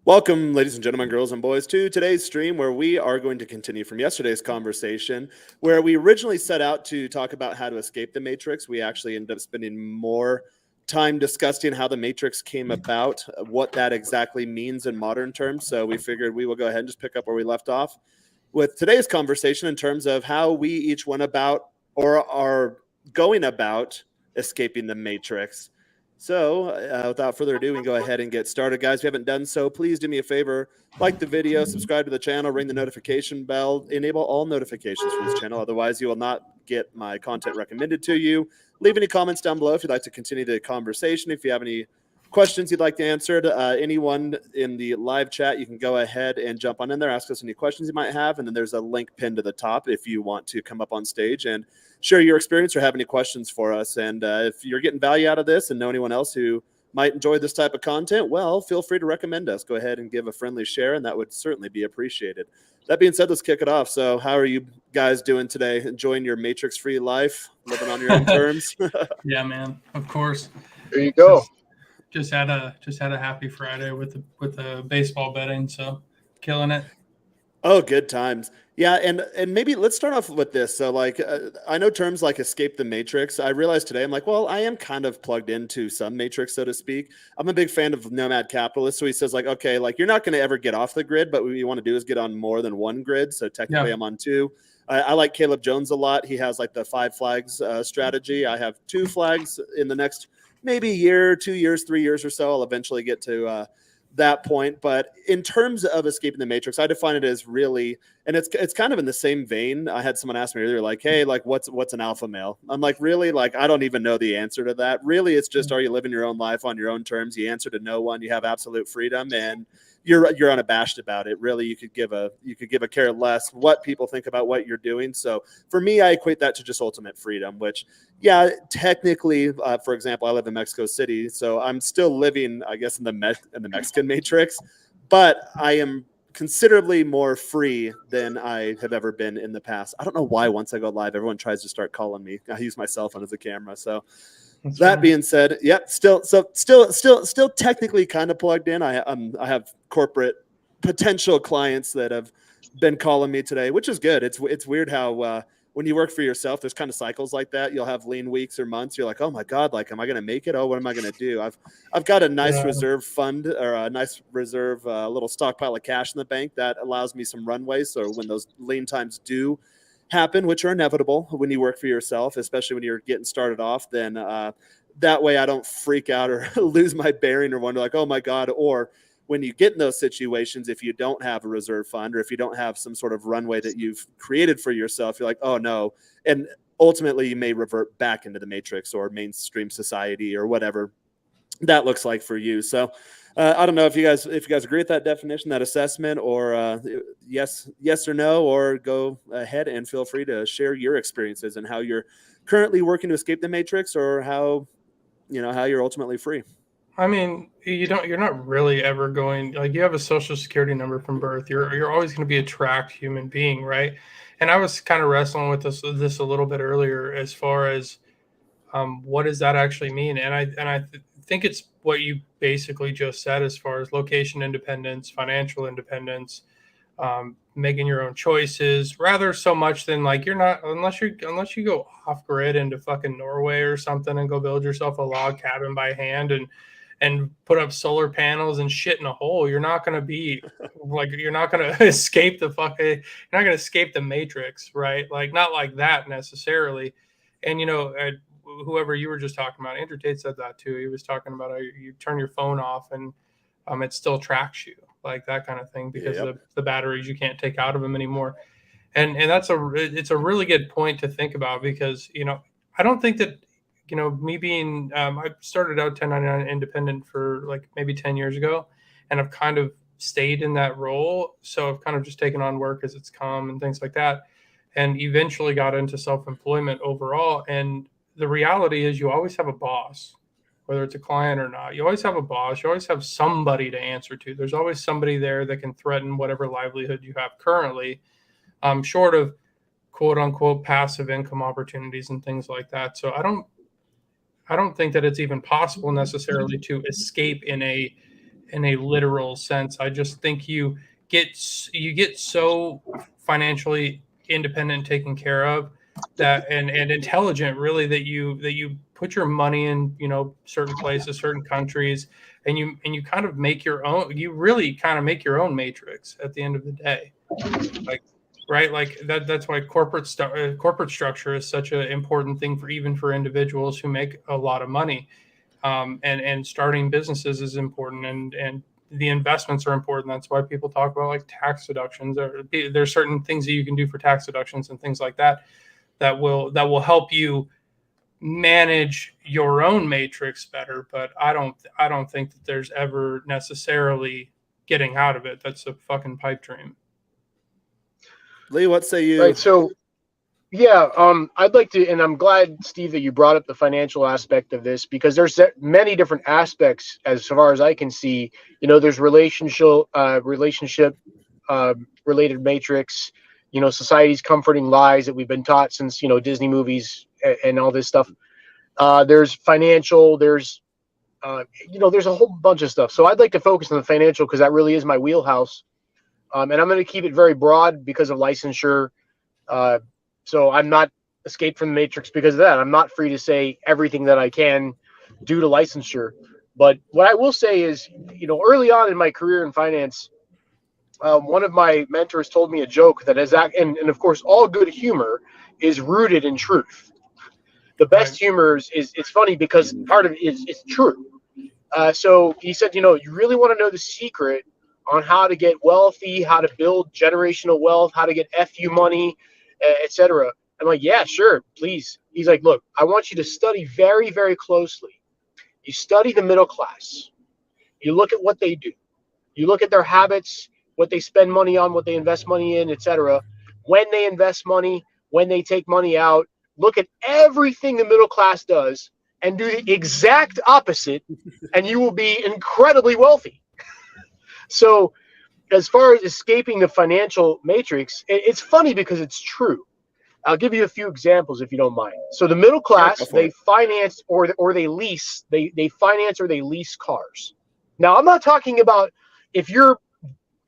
Welcome, ladies and gentlemen, girls and boys, to today's stream where we are going to continue from yesterday's conversation, where we originally set out to talk about how to escape the Matrix. We actually ended up spending more time discussing how the Matrix came about, what that exactly means in modern terms. So we figured we will go ahead and just pick up where we left off with today's conversation in terms of how we each went about or are going about escaping the Matrix. So, without further ado, we can go ahead and get started, guys. If you haven't done so, please do me a favor, like the video, subscribe to the channel, ring the notification bell, enable all notifications for this channel. Otherwise, you will not get my content recommended to you. Leave any comments down below if you'd like to continue the conversation. If you have any questions you'd like to answer, anyone in the live chat, you can go ahead and jump on in there, ask us any questions you might have, and then there's a link pinned to the top if you want to come up on stage and share your experience or have any questions for us. And if you're getting value out of this and know anyone else who might enjoy this type of content, well, feel free to recommend us. Go ahead and give a friendly share, and that would certainly be appreciated. That being said, let's kick it off. So how are you guys doing today? Enjoying your Matrix-free life, living on your own terms? Yeah, man, of course. There you go. Just had a happy Friday with the baseball betting, so killing it. Oh, good times. Yeah, and maybe let's start off with this. So, like, I know terms like escape the matrix. I realized today, I'm like, well, I am kind of plugged into some matrix, so to speak. I'm a big fan of Nomad Capitalist. So he says, like, okay, like, you're not going to ever get off the grid, but what you want to do is get on more than one grid. So technically, I'm on two. I like Caleb Jones a lot. He has like the 5 flags strategy. I have 2 flags in the next maybe year, 2 years, 3 years or so. I'll eventually get to that point. But in terms of escaping the matrix, I define it as really, and it's kind of in the same vein. I had someone ask me earlier, like, hey, like what's an alpha male? I'm like, really? Like, I don't even know the answer to that. Really, it's just, are you living your own life on your own terms? You answer to no one. You have absolute freedom, and you're unabashed about it. Really, you could give a care less what people think about what you're doing. So for me, I equate that to just ultimate freedom, which, yeah, technically, for example, I live in Mexico City, so I'm still living, I guess, in the Mexican matrix, but I am considerably more free than I have ever been in the past. I don't know why once I go live, everyone tries to start calling me. I use my cell phone as a camera. So that being said, yep, still technically kind of plugged in. I have corporate potential clients that have been calling me today, which is good. It's weird how when you work for yourself, there's kind of cycles like that. You'll have lean weeks or months. You're like, oh my God, like, am I going to make it? Oh, what am I going to do? I've got a nice reserve fund or a nice reserve, little stockpile of cash in the bank that allows me some runway. So when those lean times do happen, which are inevitable when you work for yourself, especially when you're getting started off, then that way I don't freak out or lose my bearing or wonder like, oh my God. Or when you get in those situations, if you don't have a reserve fund or if you don't have some sort of runway that you've created for yourself, you're like, oh no. And ultimately you may revert back into the matrix or mainstream society or whatever that looks like for you. So I don't know if you guys agree with that definition, that assessment, or yes or no, or go ahead and feel free to share your experiences and how you're currently working to escape the matrix, or how you're ultimately free. I mean, you're not really ever going, like, you have a social security number from birth. You're always going to be a tracked human being, right? And I was kind of wrestling with this a little bit earlier as far as what does that actually mean? And I think it's what you basically just said as far as location independence, financial independence, making your own choices, rather so much than like you're not, unless you go off grid into fucking Norway or something and go build yourself a log cabin by hand and put up solar panels and shit in a hole. You're not going to be like, you're not going to escape you're not going to escape the matrix, right? Like, not like that necessarily. And whoever you were just talking about, Andrew Tate said that too. He was talking about how you turn your phone off and it still tracks you, like that kind of thing, because the batteries, you can't take out of them anymore. And it's a really good point to think about, because I don't think that me being I started out 1099 independent for like maybe 10 years ago, and I've kind of stayed in that role. So I've kind of just taken on work as it's come and things like that, and eventually got into self-employment overall. And the reality is you always have a boss, whether it's a client or not. You always have a boss. You always have somebody to answer to. There's always somebody there that can threaten whatever livelihood you have currently, short of quote unquote passive income opportunities and things like that. So I don't think that it's even possible necessarily to escape in a in a literal sense. I just think you get so financially independent and taken care of that, and intelligent, really, that you put your money in, certain places, certain countries, and you kind of make your own. You really kind of make your own matrix at the end of the day, like, right, like that's why corporate structure is such an important thing for, even for individuals who make a lot of money. And starting businesses is important, and the investments are important. That's why people talk about like tax deductions. There's certain things that you can do for tax deductions and things like that that will help you manage your own matrix better. But I don't think that there's ever necessarily getting out of it. That's a fucking pipe dream. Lee, what say Right. you? So yeah, I'd like to, and I'm glad, Steve, that you brought up the financial aspect of this, because there's many different aspects as far as I can see. There's relationship related matrix. Society's comforting lies that we've been taught since Disney movies and all this stuff. There's financial. There's a whole bunch of stuff. So I'd like to focus on the financial because that really is my wheelhouse, and I'm going to keep it very broad because of licensure. So I'm not escaped from the matrix because of that. I'm not free to say everything that I can due to licensure. But what I will say is, early on in my career in finance, one of my mentors told me a joke that is, and of course, all good humor is rooted in truth. The best Right. humor is it's funny because part of it is it's true. So he said, you really want to know the secret on how to get wealthy, how to build generational wealth, how to get FU money, etc. I'm like, yeah, sure, please. He's like, look, I want you to study very, very closely. You study the middle class. You look at what they do. You look at their habits, what they spend money on, what they invest money in, etc. When they invest money, when they take money out, look at everything the middle class does and do the exact opposite, and you will be incredibly wealthy. So as far as escaping the financial matrix, it's funny because it's true. I'll give you a few examples if you don't mind. So the middle Yeah, go class, for they it. finance or they lease, they finance or they lease cars. Now, I'm not talking about if you're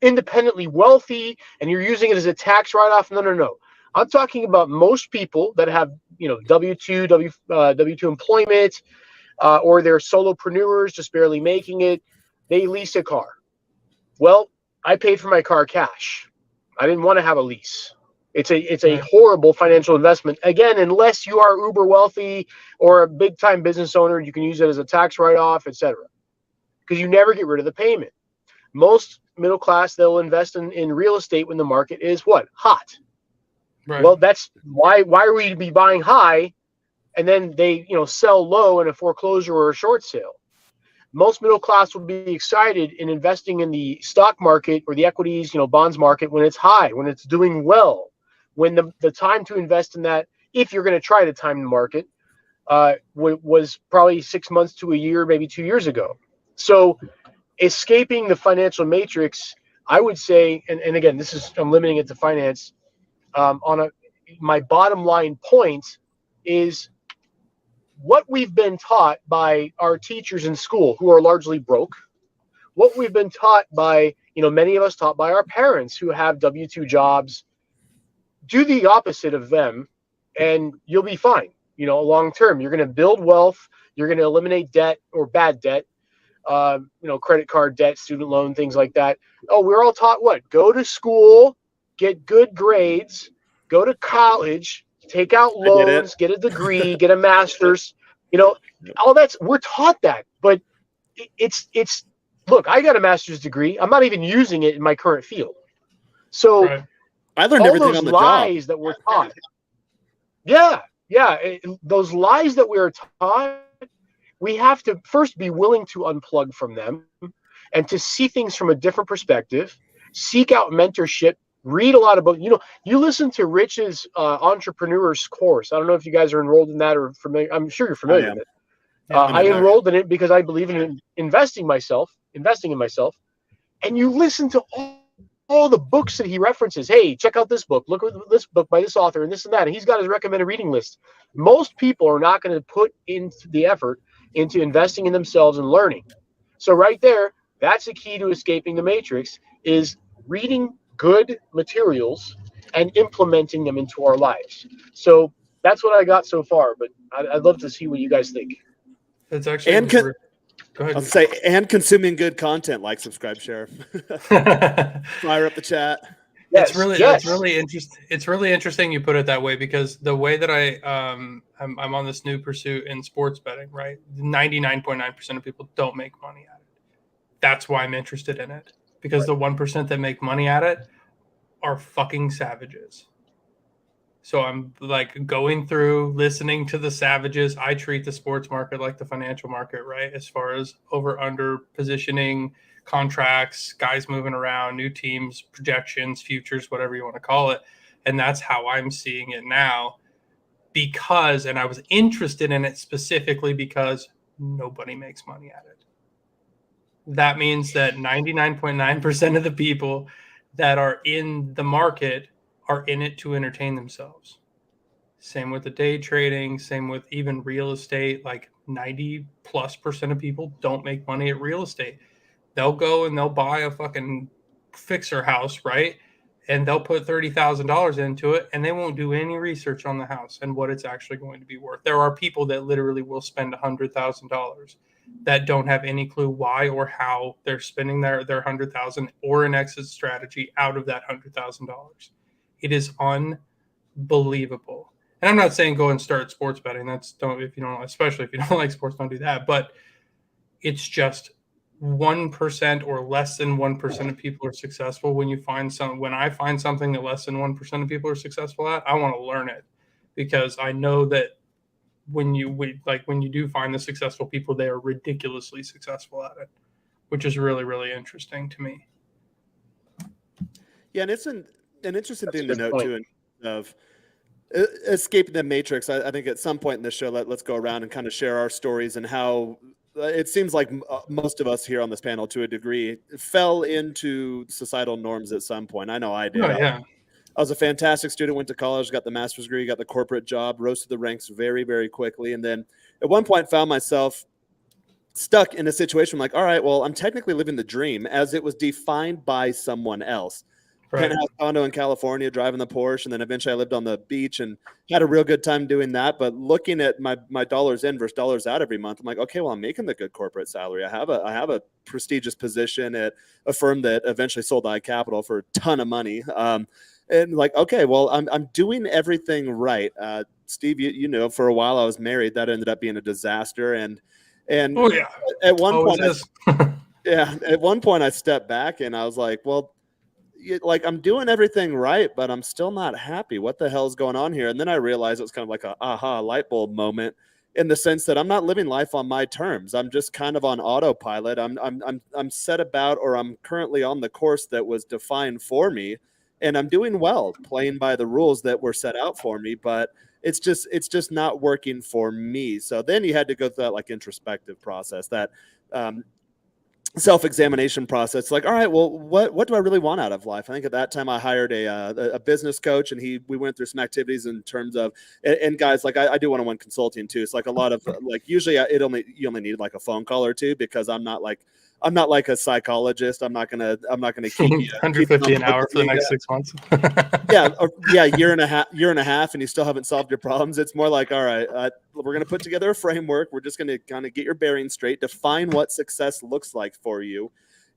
independently wealthy and you're using it as a tax write-off. No, no, no. I'm talking about most people that have, W-2, W-2 employment, or they're solopreneurs just barely making it. They lease a car. Well, I paid for my car cash. I didn't want to have a lease. It's a Right. horrible financial investment. Again, unless you are uber wealthy or a big time business owner, you can use it as a tax write-off, etc. Because you never get rid of the payment. Most middle class, they'll invest in real estate when the market is what? Hot. Right. Well, that's why are we to be buying high and then they sell low in a foreclosure or a short sale? Most middle class will be excited in investing in the stock market or the equities, bonds market when it's high, when it's doing well, when the time to invest in that, if you're going to try to time the market, was probably 6 months to a year, maybe 2 years ago. So escaping the financial matrix, I would say, and again, I'm limiting it to finance. My bottom line point is what we've been taught by our teachers in school, who are largely broke. What we've been taught by, many of us taught by our parents who have W-2 jobs. Do the opposite of them, and you'll be fine. Long term, you're going to build wealth. You're going to eliminate debt or bad debt. Credit card debt, student loan, things like that. Oh, we're all taught what? Go to school, get good grades, go to college, take out I did it. loans, get a degree, get a master's. All we're taught that, but it's look, I got a master's degree. I'm not even using it in my current field. So Right. I learned all everything those on the job. lies that we're taught, those lies that we are taught, we have to first be willing to unplug from them and to see things from a different perspective, seek out mentorship, read a lot of books. You listen to Rich's entrepreneurs course. I don't know if you guys are enrolled in that or familiar. I'm sure you're I familiar am. with it. Yeah, I'm I in there. enrolled in it because I believe in investing in myself. And you listen to all the books that he references. Hey, check out this book. Look at this book by this author and this and that. And he's got his recommended reading list. Most people are not going to put in the effort into investing in themselves and learning. So right there, That's the key to escaping the matrix, is reading good materials and implementing them into our lives. So that's what I got so far, but I'd love to see what you guys think. It's actually And go I'll ahead. say, and consuming good content, like, subscribe, share, fire up the chat. Yes, It's yes. really interesting. It's really interesting you put it that way, because the way that I'm on this new pursuit in sports betting, right? 99.9% of people don't make money at it. That's why I'm interested in it, because the 1% that make money at it are fucking savages. So I'm like going through, listening to the savages. I treat the sports market like the financial market, right? As far as over under positioning, contracts, guys moving around, new teams, projections, futures, whatever you want to call it. And that's how I'm seeing it now, because, and I was interested in it specifically because nobody makes money at it. That means that 99.9% of the people that are in the market are in it to entertain themselves. Same with the day trading, same with even real estate. Like 90+% of people don't make money at real estate. They'll go and they'll buy a fucking fixer house, right? And they'll put $30,000 into it, and they won't do any research on the house and what it's actually going to be worth. There are people that literally will spend $100,000 that don't have any clue why or how they're spending their 100,000 or an exit strategy out of that $100,000. It is unbelievable. And I'm not saying go and start sports betting. That's don't if you don't, especially if you don't like sports, don't do that. But it's just 1% or less than 1% of people are successful. When I find something that less than 1% of people are successful at, I want to learn it, because I know that when you do find the successful people, they are ridiculously successful at it, which is really, really interesting to me. Yeah, and it's an interesting That's a thing to good note point. too, of escaping the matrix. I think at some point in this show, let's go around and kind of share our stories and how it seems like most of us here on this panel, to a degree, fell into societal norms at some point. I know I did. Oh yeah. I was a fantastic student, went to college, got the master's degree, got the corporate job, rose to the ranks very, very quickly. And then at one point found myself stuck in a situation like, all right, well, I'm technically living the dream as it was defined by someone else. Right. Penthouse condo in California, driving the Porsche, and then eventually I lived on the beach and had a real good time doing that. But looking at my dollars in versus dollars out every month, I'm like, okay, well, I'm making the good corporate salary. I have a prestigious position at a firm that eventually sold iCapital for a ton of money. And like, okay, well, I'm doing everything right. Steve, you know, for a while I was married. That ended up being a disaster. And Oh yeah. at one Always point, is. at one point I stepped back and I was like, well, like I'm doing everything right, but I'm still not happy. What the hell is going on here? And then I realized it was kind of like a aha light bulb moment, in the sense that I'm not living life on my terms. I'm just kind of on autopilot. I'm set about, or I'm currently on the course that was defined for me, and I'm doing well, playing by the rules that were set out for me. But it's just not working for me. So then you had to go through that like introspective process, that self-examination process. Like, all right, well, what do I really want out of life? I think at that time I hired a business coach, and we went through some activities in terms of, and guys, like I do one-on-one consulting too. It's like a lot of like, usually you only need like a phone call or two, because I'm not like a psychologist. I'm not gonna keep you 150 an hour for the next 6 months. yeah, year and a half, and you still haven't solved your problems. It's more like, all right, we're going to put together a framework. We're just going to kind of get your bearings straight, define what success looks like for you,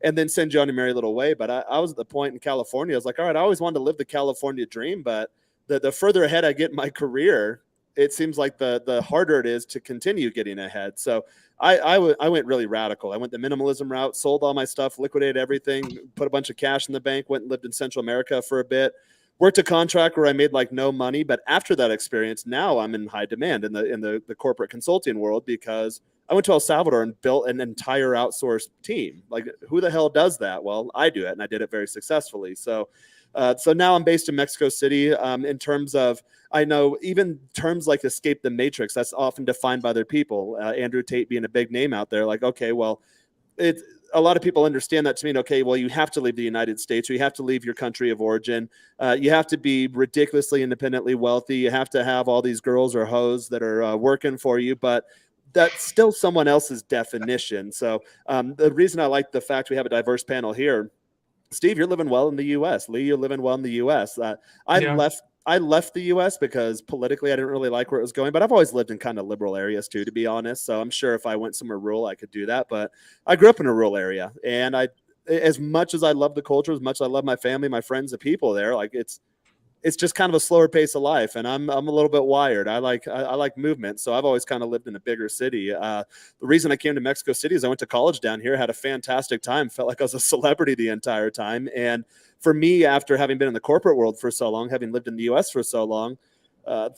and then send you on your merry little way. But I was at the point in California, I was like, all right, I always wanted to live the California dream, but the further ahead I get in my career, it seems like the harder it is to continue getting ahead. So I went really radical. I went the minimalism route, sold all my stuff, liquidated everything, put a bunch of cash in the bank, went and lived in Central America for a bit. Worked a contract where I made like no money, but after that experience, now I'm in high demand in the corporate consulting world, because I went to El Salvador and built an entire outsourced team. Like, who the hell does that? Well, I do it, and I did it very successfully. So now I'm based in Mexico City. In terms of, I know even terms like escape the matrix, that's often defined by other people. Andrew Tate being a big name out there. Like, okay, well, it's a lot of people understand that to mean, okay, well, you have to leave the United States, or you have to leave your country of origin. You have to be ridiculously independently wealthy. You have to have all these girls or hoes that are working for you. But that's still someone else's definition. So the reason I like the fact we have a diverse panel here, Steve, you're living well in the U.S. Lee, you're living well in the U.S. I Yeah. left. I left the U.S. because politically I didn't really like where it was going, but I've always lived in kind of liberal areas too, to be honest. So I'm sure if I went somewhere rural, I could do that. But I grew up in a rural area, and as much as I love the culture, as much as I love my family, my friends, the people there, like it's just kind of a slower pace of life, and I'm a little bit wired. I like movement, so I've always kind of lived in a bigger city. The reason I came to Mexico City is I went to college down here, had a fantastic time, felt like I was a celebrity the entire time. And for me, after having been in the corporate world for so long, having lived in the U.S. for so long,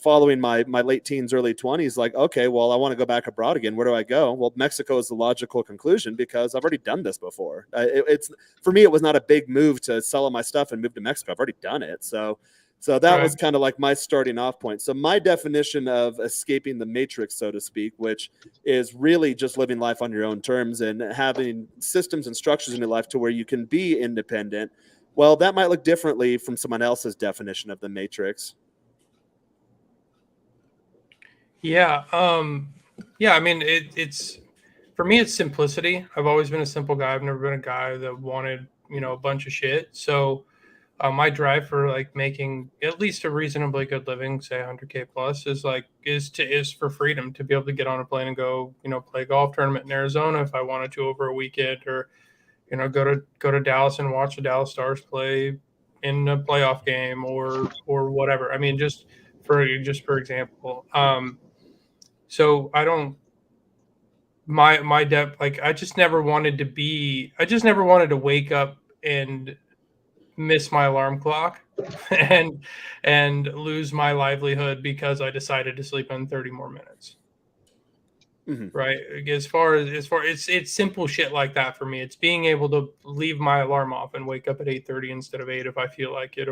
following my late teens, early 20s, like, okay, well, I want to go back abroad again. Where do I go? Well, Mexico is the logical conclusion because I've already done this before. It's for me, it was not a big move to sell all my stuff and move to Mexico. I've already done it, so that was kind of like my starting off point. So my definition of escaping the matrix, so to speak, which is really just living life on your own terms and having systems and structures in your life to where you can be independent. Well, that might look differently from someone else's definition of the matrix. Yeah. Yeah. I mean, it's for me, it's simplicity. I've always been a simple guy. I've never been a guy that wanted, a bunch of shit. So my drive for like making at least a reasonably good living, say 100K plus, is for freedom to be able to get on a plane and go, play a golf tournament in Arizona if I wanted to over a weekend, or go to Dallas and watch the Dallas Stars play in a playoff game or whatever. I mean, just for example. So I don't my depth, like I just never wanted to wake up and miss my alarm clock and lose my livelihood because I decided to sleep in 30 more minutes. Mm-hmm. Right. As far it's simple shit like that for me. It's being able to leave my alarm off and wake up at 8:30 instead of 8 if I feel like it,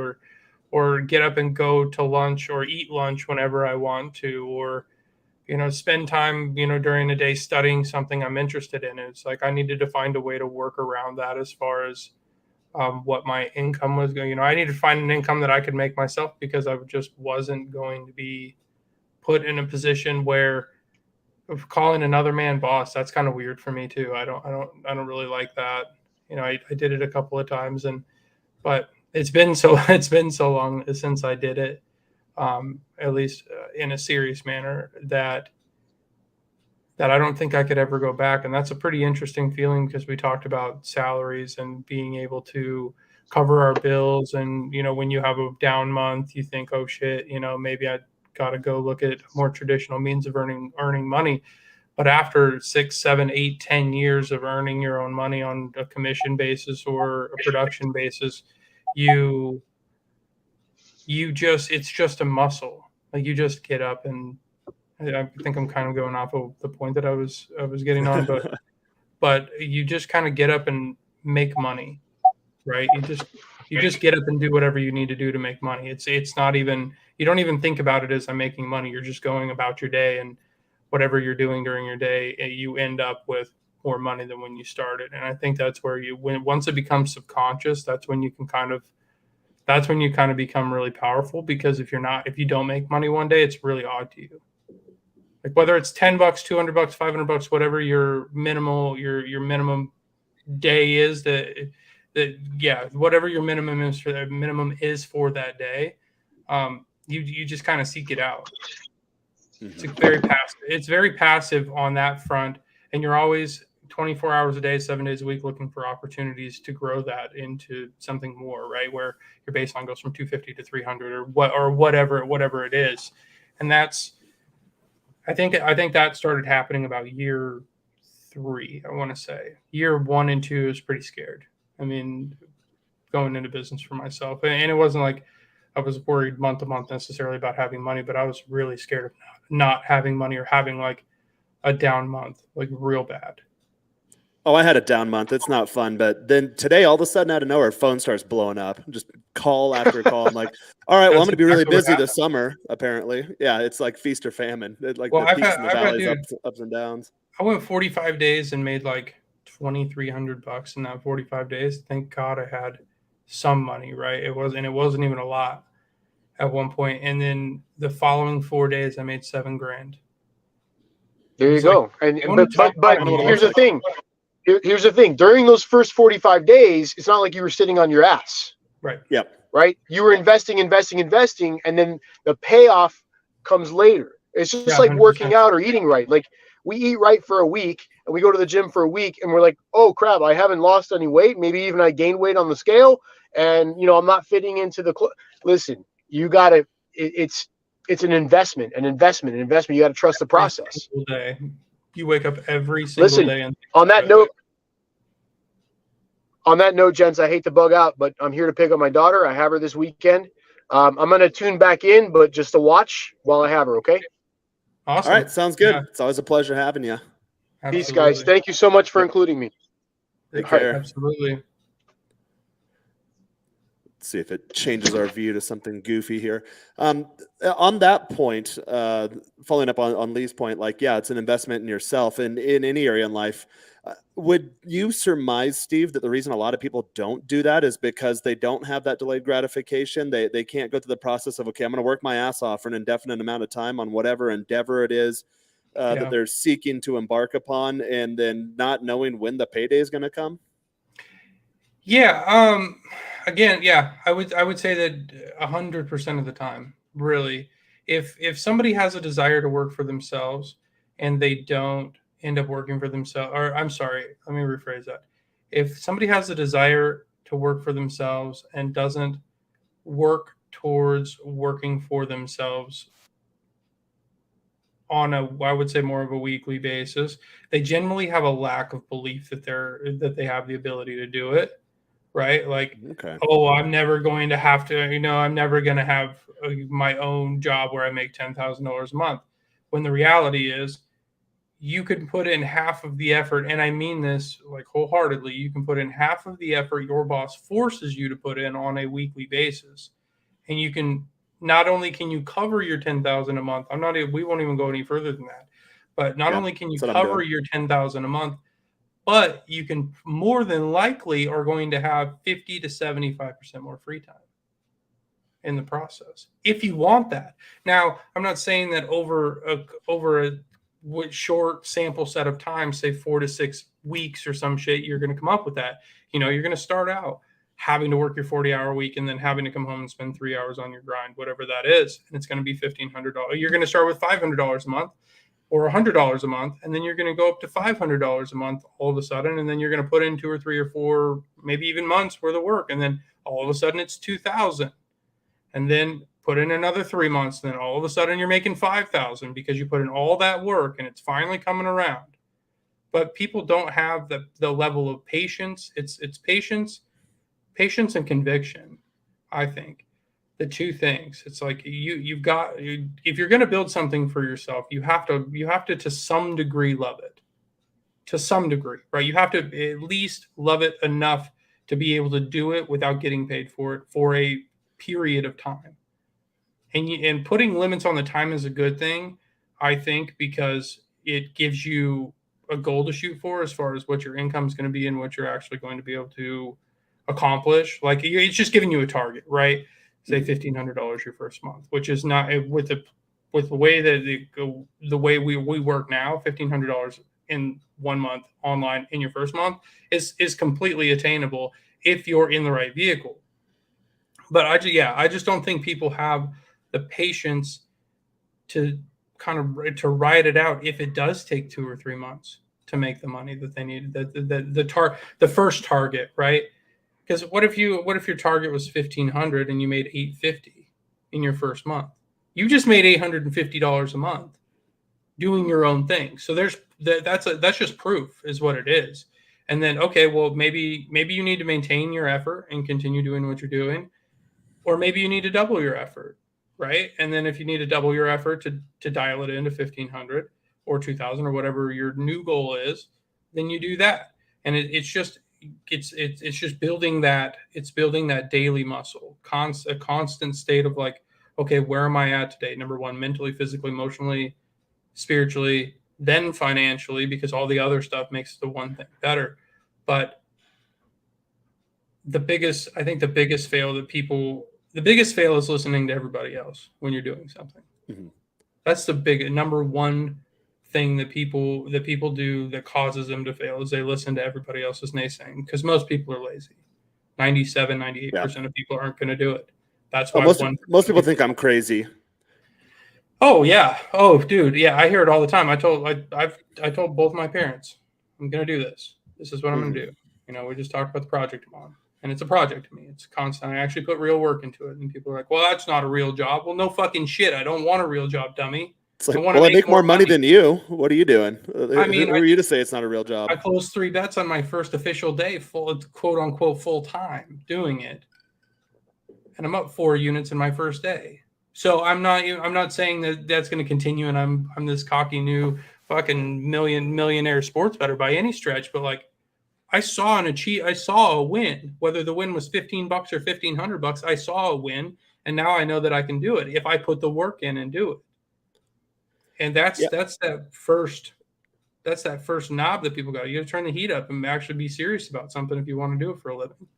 or get up and go to lunch or eat lunch whenever I want to, or spend time, during the day studying something I'm interested in. It's like I needed to find a way to work around that as far as what my income was going. I needed to find an income that I could make myself because I just wasn't going to be put in a position where of calling another man boss. That's kind of weird for me too. I don't really like that. I did it a couple of times, but it's been so long since I did it, at least in a serious manner, that I don't think I could ever go back. And that's a pretty interesting feeling because we talked about salaries and being able to cover our bills. And, when you have a down month, you think, oh shit, maybe I got to go look at more traditional means of earning money. But after 6, 7, 8, 10 years of earning your own money on a commission basis or a production basis, it's just a muscle. Like you just get up and I think I'm kind of going off of the point that I was getting on, but you just kind of get up and make money, right? You just get up and do whatever you need to do to make money. It's not even, you don't even think about it as I'm making money. You're just going about your day, and whatever you're doing during your day, you end up with more money than when you started. And I think that's where once it becomes subconscious, that's when you kind of become really powerful, because if you don't make money one day, it's really odd to you. Like whether it's $10, $200, $500, whatever your minimum day is, whatever your minimum is for that day, you just kind of seek it out. It's very passive on that front, and you're always 24 hours a day, 7 days a week, looking for opportunities to grow that into something more, right? Where your baseline goes from 250 to 300 or whatever it is, and I think that started happening about year 3. I want to say year 1 and 2 is pretty scared. I mean, going into business for myself, and it wasn't like I was worried month to month necessarily about having money, but I was really scared of not having money or having like a down month, like real bad. Oh, I had a down month. It's not fun. But then today, all of a sudden, out of nowhere, phone starts blowing up. Just call after call. I'm like, all right, well, I'm going to be really busy this summer, apparently. Yeah, it's like feast or famine. Like the peaks and the valleys, ups and downs. I went 45 days and made like $2,300 in that 45 days. Thank God I had some money, right? It wasn't even a lot at one point. And then the following 4 days, I made $7,000. There you It's like, go. And I wanna but talk about here's the thing. Here's the thing. During those first 45 days, it's not like you were sitting on your ass, right. Yep. right? You were investing, and then the payoff comes later. It's just Yeah, like 100%. working out or eating right. Like we eat right for a week and we go to the gym for a week and we're like, oh crap, I haven't lost any weight. Maybe even I gained weight on the scale, and I'm not fitting into the. Listen, you gotta. It's an investment. You got to trust the Every process. single day. You wake up every single Listen, day and on that note, gents, I hate to bug out, but I'm here to pick up my daughter. I have her this weekend. I'm going to tune back in, but just to watch while I have her, okay? awesome. All right, sounds good. Yeah, It's always a pleasure having you. Peace, absolutely. guys. Thank you so much for Yep. including me. Take All right. care. Absolutely. Let's see if it changes our view to something goofy here. On that point, following up on Lee's point, like, yeah, it's an investment in yourself and in any area in life. Would you surmise, Steve, that the reason a lot of people don't do that is because they don't have that delayed gratification? They can't go through the process of, okay, I'm going to work my ass off for an indefinite amount of time on whatever endeavor it is that they're seeking to embark upon, and then not knowing when the payday is going to come? Yeah. Again, yeah, I would say that 100% of the time, really, if somebody has a desire to work for themselves and they don't end up working for themselves, or I'm sorry, let me rephrase that. If somebody has a desire to work for themselves and doesn't work towards working for themselves on I would say more of a weekly basis, they generally have a lack of belief that they have the ability to do it. Right? Like, Okay. oh, I'm never going to have to, I'm never going to have my own job where I make $10,000 a month. When the reality is, you can put in half of the effort, and I mean this like wholeheartedly. You can put in half of the effort your boss forces you to put in on a weekly basis, and you can not only can you cover your 10,000 a month. We won't even go any further than that, but not only can you that's what I'm cover doing. your 10,000 a month, but you can more than likely are going to have 50 to 75% more free time in the process if you want that. Now, I'm not saying that over a short sample set of time, say 4 to 6 weeks or some shit, you're going to come up with that. You're going to start out having to work your 40-hour week and then having to come home and spend 3 hours on your grind, whatever that is, and it's going to be $1,500. You're going to start with $500 a month or $100 a month, and then you're going to go up to $500 a month all of a sudden, and then you're going to put in 2 or 3 or 4, maybe even months worth of work, and then all of a sudden it's 2,000, and then put in another 3 months, and then all of a sudden you're making 5,000 because you put in all that work, and it's finally coming around. But people don't have the level of patience. It's patience and conviction, I think. The two things. It's like you've got, if you're going to build something for yourself, you have to some degree love it. To some degree, right? You have to at least love it enough to be able to do it without getting paid for it for a period of time. And putting limits on the time is a good thing, I think, because it gives you a goal to shoot for as far as what your income is going to be and what you're actually going to be able to accomplish. Like, it's just giving you a target, right? Say $1,500 your first month, which is not with the way that the way we work now. $1,500 in 1 month online in your first month is completely attainable if you're in the right vehicle. But I just don't think people have the patience to to ride it out if it does take 2 or 3 months to make the money that they need. The first target, right? Because what if your target was 1,500 and you made 850 in your first month? You just made $850 a month doing your own thing. So that's just proof is what it is. And then, okay, well, maybe you need to maintain your effort and continue doing what you're doing, or maybe you need to double your effort, right? And then if you need to double your effort to dial it into 1,500 or 2,000 or whatever your new goal is, then you do that. And it's just building that daily muscle, a constant state of like, okay, where am I at today? Number one, mentally, physically, emotionally, spiritually, then financially, because all the other stuff makes the one thing better. But the biggest fail is listening to everybody else when you're doing something. Mm-hmm. That's the big number one thing that people do that causes them to fail is they listen to everybody else's naysaying, because most people are lazy. 97, 98% Yeah. of people aren't going to do it. That's Oh, why most people think I'm crazy. Oh yeah. Oh dude, yeah, I hear it all the time. I told both my parents, I'm going to do this. This is what I'm going to do. You know, we just talked about the project tomorrow. And it's a project to me. It's constant. I actually put real work into it. And people are like, well, that's not a real job. Well, no fucking shit. I don't want a real job, dummy. It's I like, want to well, I make make more more money money. than you. What are you doing? I mean, Who are you to say it's not a real I job? closed 3 bets on my first official day, full quote unquote full time doing it. And I'm up 4 units in my first day. So I'm not saying that that's going to continue and I'm this cocky new fucking millionaire sports bettor by any stretch, but like I saw a win, whether the win was $15 or $1,500. I saw a win, and now I know that I can do it if I put the work in and do it. And Yeah. that's that first knob that people got. You got to turn the heat up and actually be serious about something if you want to do it for a living.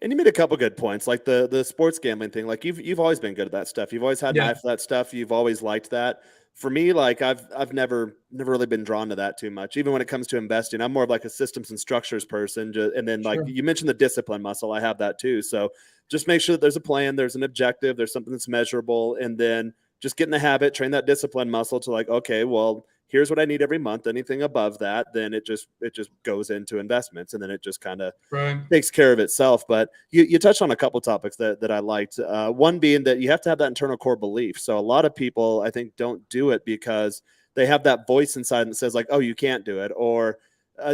And you made a couple good points, like the sports gambling thing. Like you've always been good at that stuff. You've always had an eye for that stuff. You've always liked that. For me, like I've never really been drawn to that too much. Even when it comes to investing, I'm more of like a systems and structures person. And then like you mentioned the discipline muscle, I have that too. So just make sure that there's a plan, there's an objective, there's something that's measurable, and then just get in the habit, train that discipline muscle to like, okay, well, here's what I need every month. Anything above that, then it just goes into investments, and then it just kind of takes care of itself. But you touched on a couple topics that I liked. One being that you have to have that internal core belief. So a lot of people, I think, don't do it because they have that voice inside that says like, oh, you can't do it. Or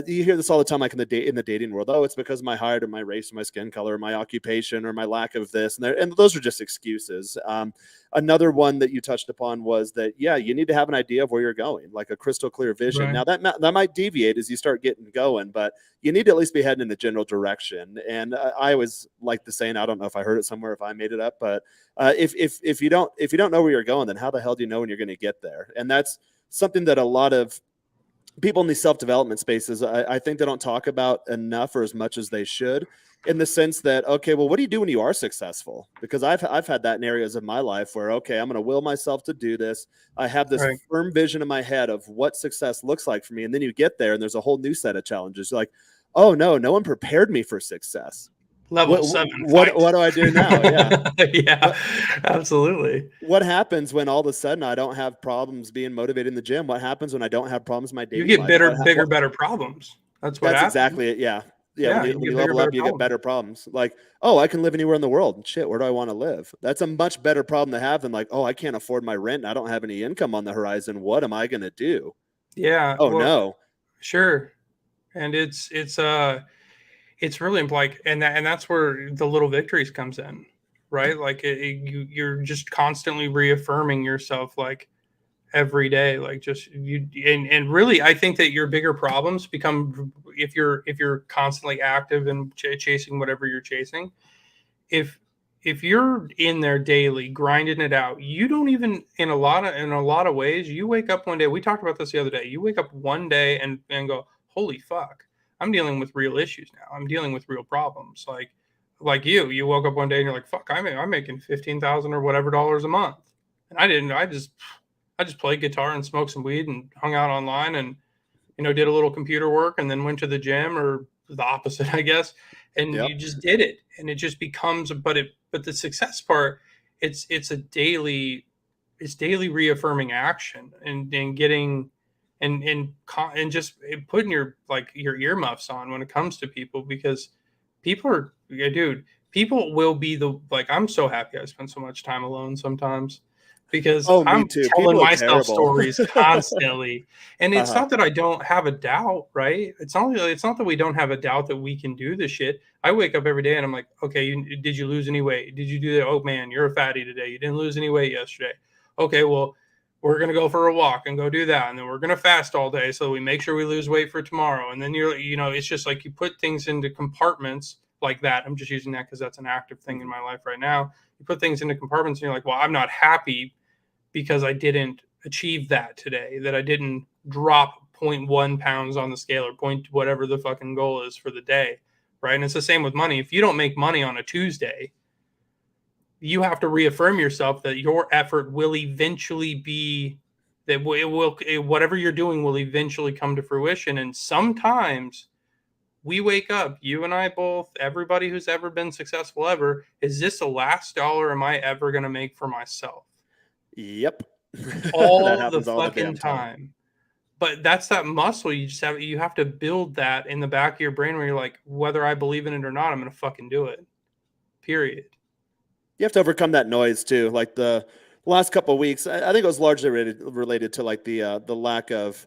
you hear this all the time, like in the dating world. Oh, it's because of my height or my race or my skin color or my occupation or my lack of this. And those are just excuses. Another one that you touched upon was that, yeah, you need to have an idea of where you're going, like a crystal clear vision. Now that might deviate as you start getting going, but you need to at least be heading in the general direction. And I always like the saying, I don't know if I heard it somewhere, if I made it up, but if you don't know where you're going, then how the hell do you know when you're going to get there? And that's something that a lot of people in these self-development spaces, I think they don't talk about enough or as much as they should, in the sense that, okay, well, what do you do when you are successful? Because I've had that in areas of my life where, okay, I'm going to will myself to do this. I have this firm vision in my head of what success looks like for me. And then you get there and there's a whole new set of challenges. You're like, oh no one prepared me for success. Level 7. What do I do now? Yeah. Yeah, absolutely. What happens when all of a sudden I don't have problems being motivated in the gym? What happens when I don't have problems in my dating life? You get bigger, better problems. That's exactly it. Yeah. When you level up, you get better problems. Like, oh, I can live anywhere in the world. Shit, where do I want to live? That's a much better problem to have than like, oh, I can't afford my rent. And I don't have any income on the horizon. What am I going to do? Yeah. Oh, no. Sure. And it's really like, and that's where the little victories comes in, right? Like you're just constantly reaffirming yourself, like every day, like just and really, I think that your bigger problems become if you're constantly active and chasing whatever you're chasing. If you're in there daily grinding it out, you don't even in a lot of ways, you wake up one day. We talked about this the other day. You wake up one day and go, holy fuck, I'm dealing with real issues now. I'm dealing with real problems. Like you woke up one day and you're like, fuck, I'm making 15,000 or whatever dollars a month, and I just played guitar and smoked some weed and hung out online and, did a little computer work and then went to the gym, or the opposite, I guess. And you just did it. And it just becomes, but the success part, it's daily reaffirming action and getting, and just putting your earmuffs on when it comes to people, because people will be I'm so happy I spend so much time alone sometimes, because I'm telling myself stories constantly. And it's not that I don't have a doubt, right? It's not that we don't have a doubt that we can do this shit. I wake up every day and I'm like, okay, did you lose any weight? Did you do that? Oh man, you're a fatty today. You didn't lose any weight yesterday. Okay, well, we're going to go for a walk and go do that. And then we're going to fast all day so we make sure we lose weight for tomorrow. And then it's just like you put things into compartments like that. I'm just using that because that's an active thing in my life right now. You put things into compartments and you're like, well, I'm not happy because I didn't achieve that today, that I didn't drop 0.1 pounds on the scale or point whatever the fucking goal is for the day, right? And it's the same with money. If you don't make money on a Tuesday, you have to reaffirm yourself that your effort will eventually be that whatever you're doing will eventually come to fruition. And sometimes we wake up, you and I both, everybody who's ever been successful ever, is this the last dollar am I ever going to make for myself? Yep. That All the happens all the fucking damn time. time. But that's that muscle you have to build that in the back of your brain where you're like, whether I believe in it or not, I'm going to fucking do it. Period. You have to overcome that noise too. Like the last couple of weeks, I think it was largely related to like the lack of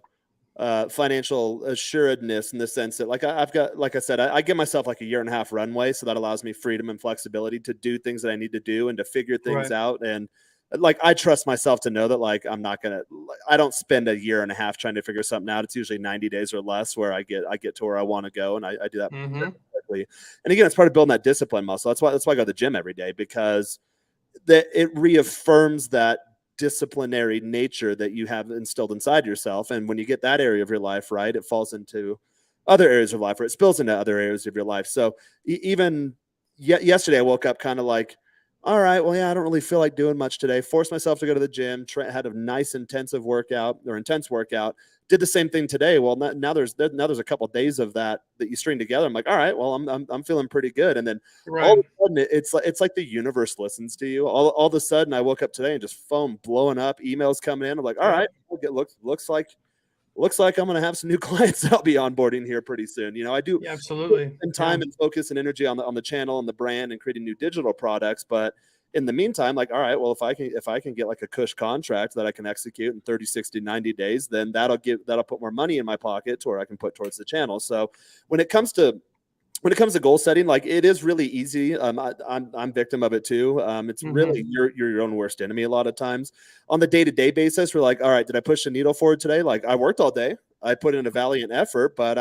financial assuredness in the sense that like I've got, like I said, I give myself like a year and a half runway. So that allows me freedom and flexibility to do things that I need to do and to figure things Right. out. And like, I trust myself to know that like, I don't spend a year and a half trying to figure something out. It's usually 90 days or less where I get to where I want to go. And I do that Mm-hmm. quickly. And again, it's part of building that discipline muscle. That's why I go to the gym every day, because that it reaffirms that disciplinary nature that you have instilled inside yourself. And when you get that area of your life right, it falls into other areas of life, or it spills into other areas of your life. So even yesterday, I woke up kind of like, all right, well, yeah, I don't really feel like doing much today. Forced myself to go to the gym, had a nice intense workout. Did the same thing today. Well, now there's a couple of days of that you string together. I'm like, all right, well, I'm feeling pretty good. And then all Right. of a sudden, it's like the universe listens to you. All of a sudden, I woke up today and just phone blowing up, emails coming in. I'm like, all right, looks like I'm going to have some new clients that I'll be onboarding here pretty soon. You know, I do Yeah, absolutely. spend time and focus and energy on the channel and the brand and creating new digital products. But in the meantime, like, all right, well, if I can get like a cush contract that I can execute in 30, 60, 90 days, then that'll put more money in my pocket to where I can put towards the channel. So when it comes to goal setting, like, it is really easy. I'm victim of it too. It's really you're your own worst enemy a lot of times. On the day-to-day basis, we're like, all right, did I push the needle forward today? Like, I worked all day. I put in a valiant effort, but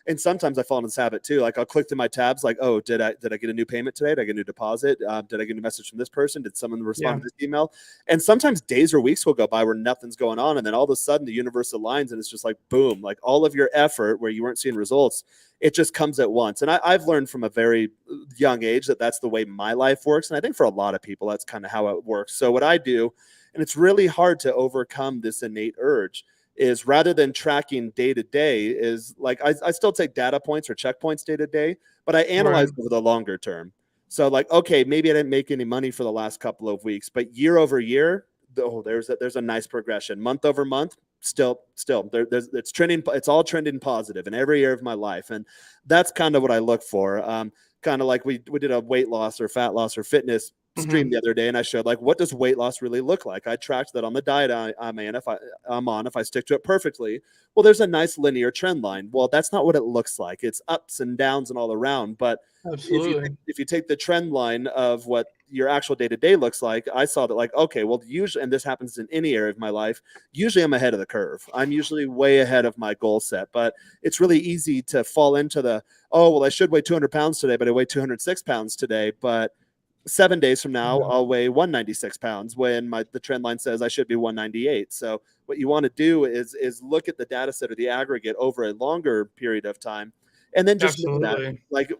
and sometimes I fall into this habit too. Like, I'll click to my tabs, like, oh, did I get a new payment today? Did I get a new deposit? Did I get a message from this person? Did someone respond to this email? And sometimes days or weeks will go by where nothing's going on, and then all of a sudden the universe aligns, and it's just like boom, like all of your effort where you weren't seeing results, it just comes at once. And I've learned from a very young age that that's the way my life works, and I think for a lot of people that's kind of how it works. So what I do, and it's really hard to overcome this innate urge, is rather than tracking day to day, is like I still take data points or checkpoints day to day, but I analyze over the longer term. So like, okay, maybe I didn't make any money for the last couple of weeks, but year over year, there's a nice progression. Month over month, still it's trending. It's all trending positive in every area of my life, and that's kind of what I look for. Kind of like we did a weight loss or fat loss or fitness stream the other day, and I showed like, what does weight loss really look like? I tracked that on the diet I'm on. If I stick to it perfectly, well, there's a nice linear trend line. Well, that's not what it looks like. It's ups and downs and all around. But Absolutely. if you take the trend line of what your actual day-to-day looks like, I saw that like, okay, well, usually, and this happens in any area of my life, usually I'm ahead of the curve. I'm usually way ahead of my goal set, but it's really easy to fall into oh, well, I should weigh 200 pounds today, but I weigh 206 pounds today. But 7 days from now, I'll weigh 196 pounds when the trend line says I should be 198. So what you want to do is look at the data set or the aggregate over a longer period of time, and then just look at that. Like,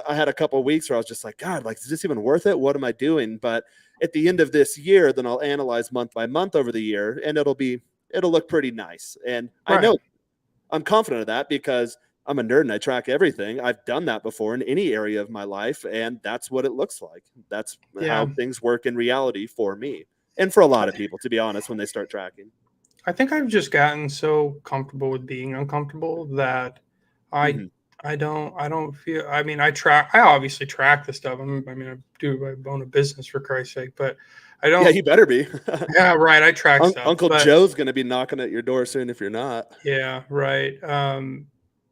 I had a couple of weeks where I was just like, God, like, is this even worth it? What am I doing? But at the end of this year, then I'll analyze month by month over the year, and it'll look pretty nice. And I know I'm confident of that because I'm a nerd and I track everything. I've done that before in any area of my life, and that's what it looks like. That's how things work in reality for me and for a lot of people, to be honest, when they start tracking. I think I've just gotten so comfortable with being uncomfortable that I don't feel. I mean, I obviously track the stuff. I own a business, for Christ's sake, but I don't. Yeah, you better be. Yeah, right. I track stuff. Uncle Joe's going to be knocking at your door soon if you're not. Yeah, right.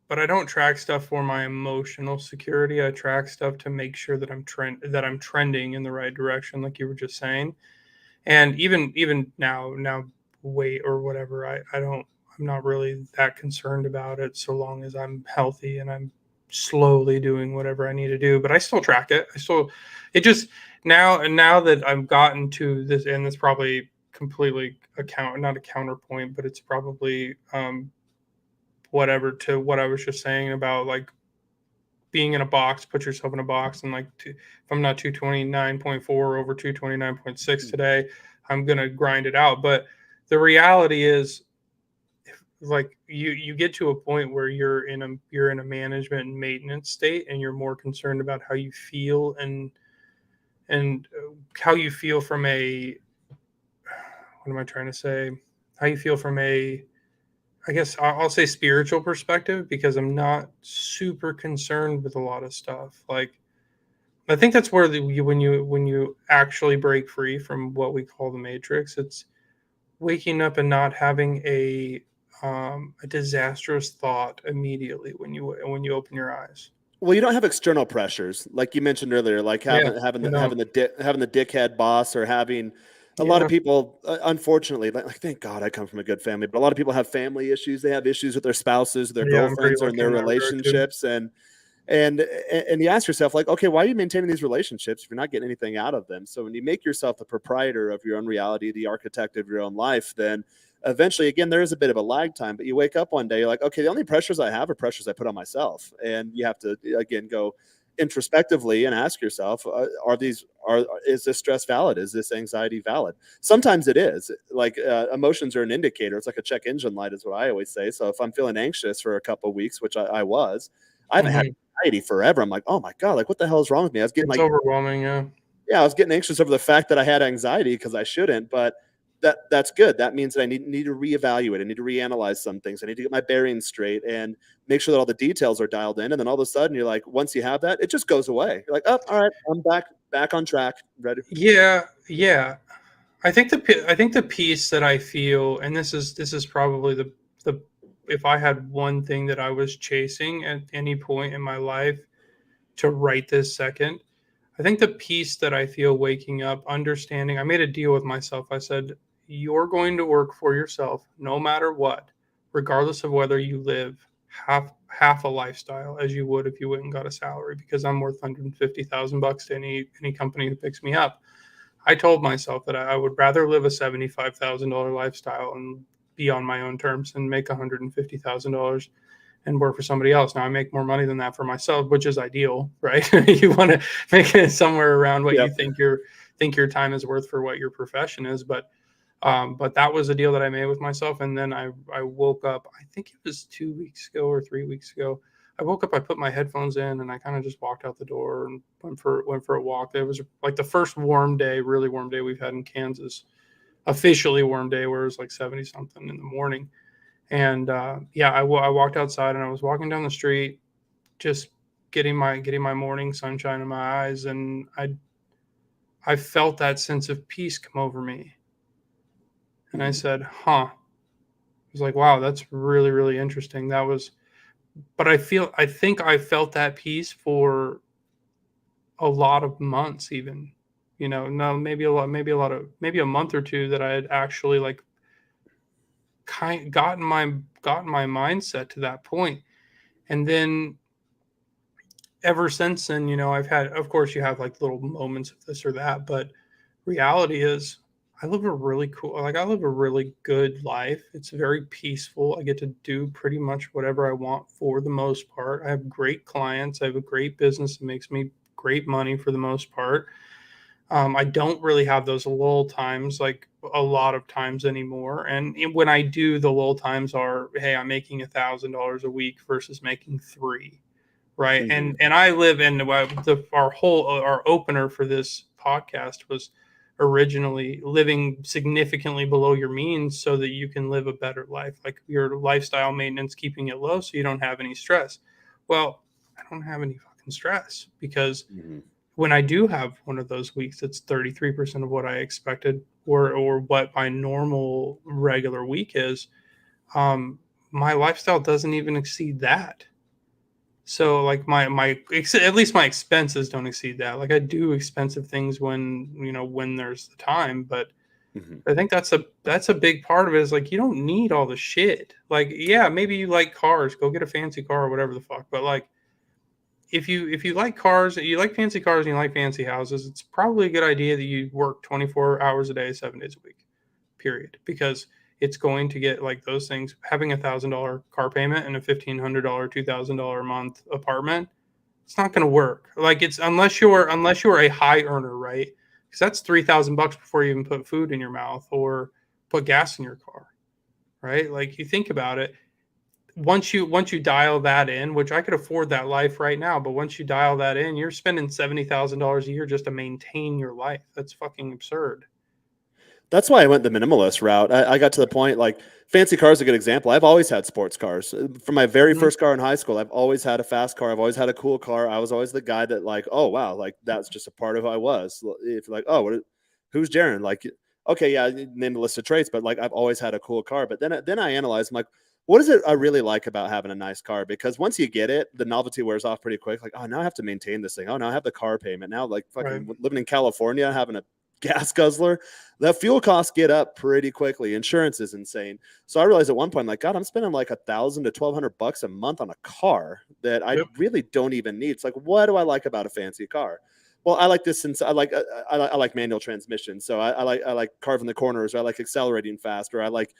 But I don't track stuff for my emotional security. I track stuff to make sure that I'm trending in the right direction, like you were just saying. And even now weight or whatever, I'm not really that concerned about it so long as I'm healthy and I'm slowly doing whatever I need to do. But I still track it. It just now that I've gotten to this, and it's probably completely not a counterpoint, but it's probably whatever to what I was just saying about like being in a box, put yourself in a box, and like if I'm not 229.4 over 229.6 today, I'm gonna grind it out. But the reality is, like you get to a point where you're in a management and maintenance state, and you're more concerned about how you feel and how you feel from a, what am I trying to say? How you feel from a, I guess I'll say spiritual perspective, because I'm not super concerned with a lot of stuff. Like, I think that's where when you actually break free from what we call the matrix, it's waking up and not having a disastrous thought immediately when you open your eyes. Well, you don't have external pressures like you mentioned earlier, like Yeah, having you the don't. having the dickhead boss, or having a lot of Yeah, people. Unfortunately, like thank God I come from a good family, but a lot of people have family issues. They have issues with their spouses, their yeah, I'm pretty girlfriends, or in lucky their in that regard too. relationships, and and you ask yourself, like, okay, why are you maintaining these relationships if you're not getting anything out of them? So when you make yourself the proprietor of your own reality, the architect of your own life, then eventually, again, there is a bit of a lag time, but you wake up one day, you're like, okay, the only pressures I have are pressures I put on myself. And you have to, again, go introspectively and ask yourself, is this stress valid? Is this anxiety valid? Sometimes it is. Like, emotions are an indicator. It's like a check engine light is what I always say. So if I'm feeling anxious for a couple of weeks, which I was, I haven't had Hmm. anxiety forever. I'm like, oh my God, like what the hell is wrong with me? I was getting It's like, overwhelming. Yeah. yeah, I was getting anxious over the fact that I had anxiety because I shouldn't, but that's good. That means that I need to reevaluate. I need to reanalyze some things. I need to get my bearings straight and make sure that all the details are dialed in. And then all of a sudden, you're like, once you have that, it just goes away. You're like, oh, all right, I'm back on track, ready. Yeah, yeah. I think the piece that I feel, and this is probably the if I had one thing that I was chasing at any point in my life to right this second, I think the piece that I feel waking up, understanding, I made a deal with myself. I said, you're going to work for yourself no matter what, regardless of whether you live half a lifestyle as you would if you went and got a salary, because I'm worth $150,000 to any company that picks me up. I told myself that I would rather live a $75,000 lifestyle and be on my own terms and make $150,000 and work for somebody else. Now I make more money than that for myself, which is ideal, right? You want to make it somewhere around what you Yep. think your time is worth for what your profession is. But that was a deal that I made with myself. And then I woke up, I think it was 2 weeks ago or 3 weeks ago. I woke up, I put my headphones in, and I kind of just walked out the door and went for a walk. It was like the first warm day, really warm day we've had in Kansas, officially warm day, where it was like 70 something in the morning. And yeah, I walked outside and I was walking down the street, just getting my morning sunshine in my eyes, and I felt that sense of peace come over me. And I said, huh. I was like, wow, that's really, really interesting. That was, but I think I felt that peace for a lot of months, even, no, maybe a month or two, that I had actually like gotten my mindset to that point. And then ever since then, I've had, of course, you have like little moments of this or that, but reality is I live a really good life. It's very peaceful. I get to do pretty much whatever I want for the most part. I have great clients. I have a great business that makes me great money for the most part. I don't really have those lull times like a lot of times anymore. And when I do, the lull times are, hey, I'm making $1,000 a week versus making three, right? Mhm. And I live in our opener for this podcast was originally living significantly below your means so that you can live a better life, like your lifestyle maintenance, keeping it low so you don't have any stress. Well, I don't have any fucking stress, because Mhm. when I do have one of those weeks, it's 33% of what I expected, or what my normal regular week is. Um, my lifestyle doesn't even exceed that. So like at least my expenses don't exceed that. Like I do expensive things when there's the time, but Mhm. I think that's a big part of it, is like you don't need all the shit. Like, yeah, maybe you like cars, go get a fancy car or whatever the fuck. But like, if you like cars, you like fancy cars and you like fancy houses, it's probably a good idea that you work 24 hours a day, 7 days a week, period. Because it's going to get like those things, having $1,000 car payment and a $1,500, $2,000 a month apartment, it's not going to work. Like, it's unless you're a high earner, right? Because that's $3,000 before you even put food in your mouth, or put gas in your car, right? Like you think about it, once you dial that in, which I could afford that life right now, but once you dial that in, you're spending $70,000 a year just to maintain your life. That's fucking absurd. That's why I went the minimalist route. I got to the point, like, fancy cars is a good example. I've always had sports cars. From my very Mhm. first car in high school, I've always had a fast car. I've always had a cool car. I was always the guy that, like, oh wow, like that's just a part of who I was. If you're like, oh, who's Jaron? Like, okay, yeah, name the list of traits, but like I've always had a cool car. But then I analyzed, I'm like, what is it I really like about having a nice car? Because once you get it, the novelty wears off pretty quick. Like, oh, now I have to maintain this thing. Oh, now I have the car payment. Now, like, Right. fucking living in California, having a gas guzzler, the fuel costs get up pretty quickly. Insurance is insane. So I realized at one point, like, God, I'm spending like $1,000 to $1,200 a month on a car that I Yep. really don't even need. It's like, what do I like about a fancy car? Well, I like this since I like manual transmission. So I like carving the corners, or I like accelerating fast, or I like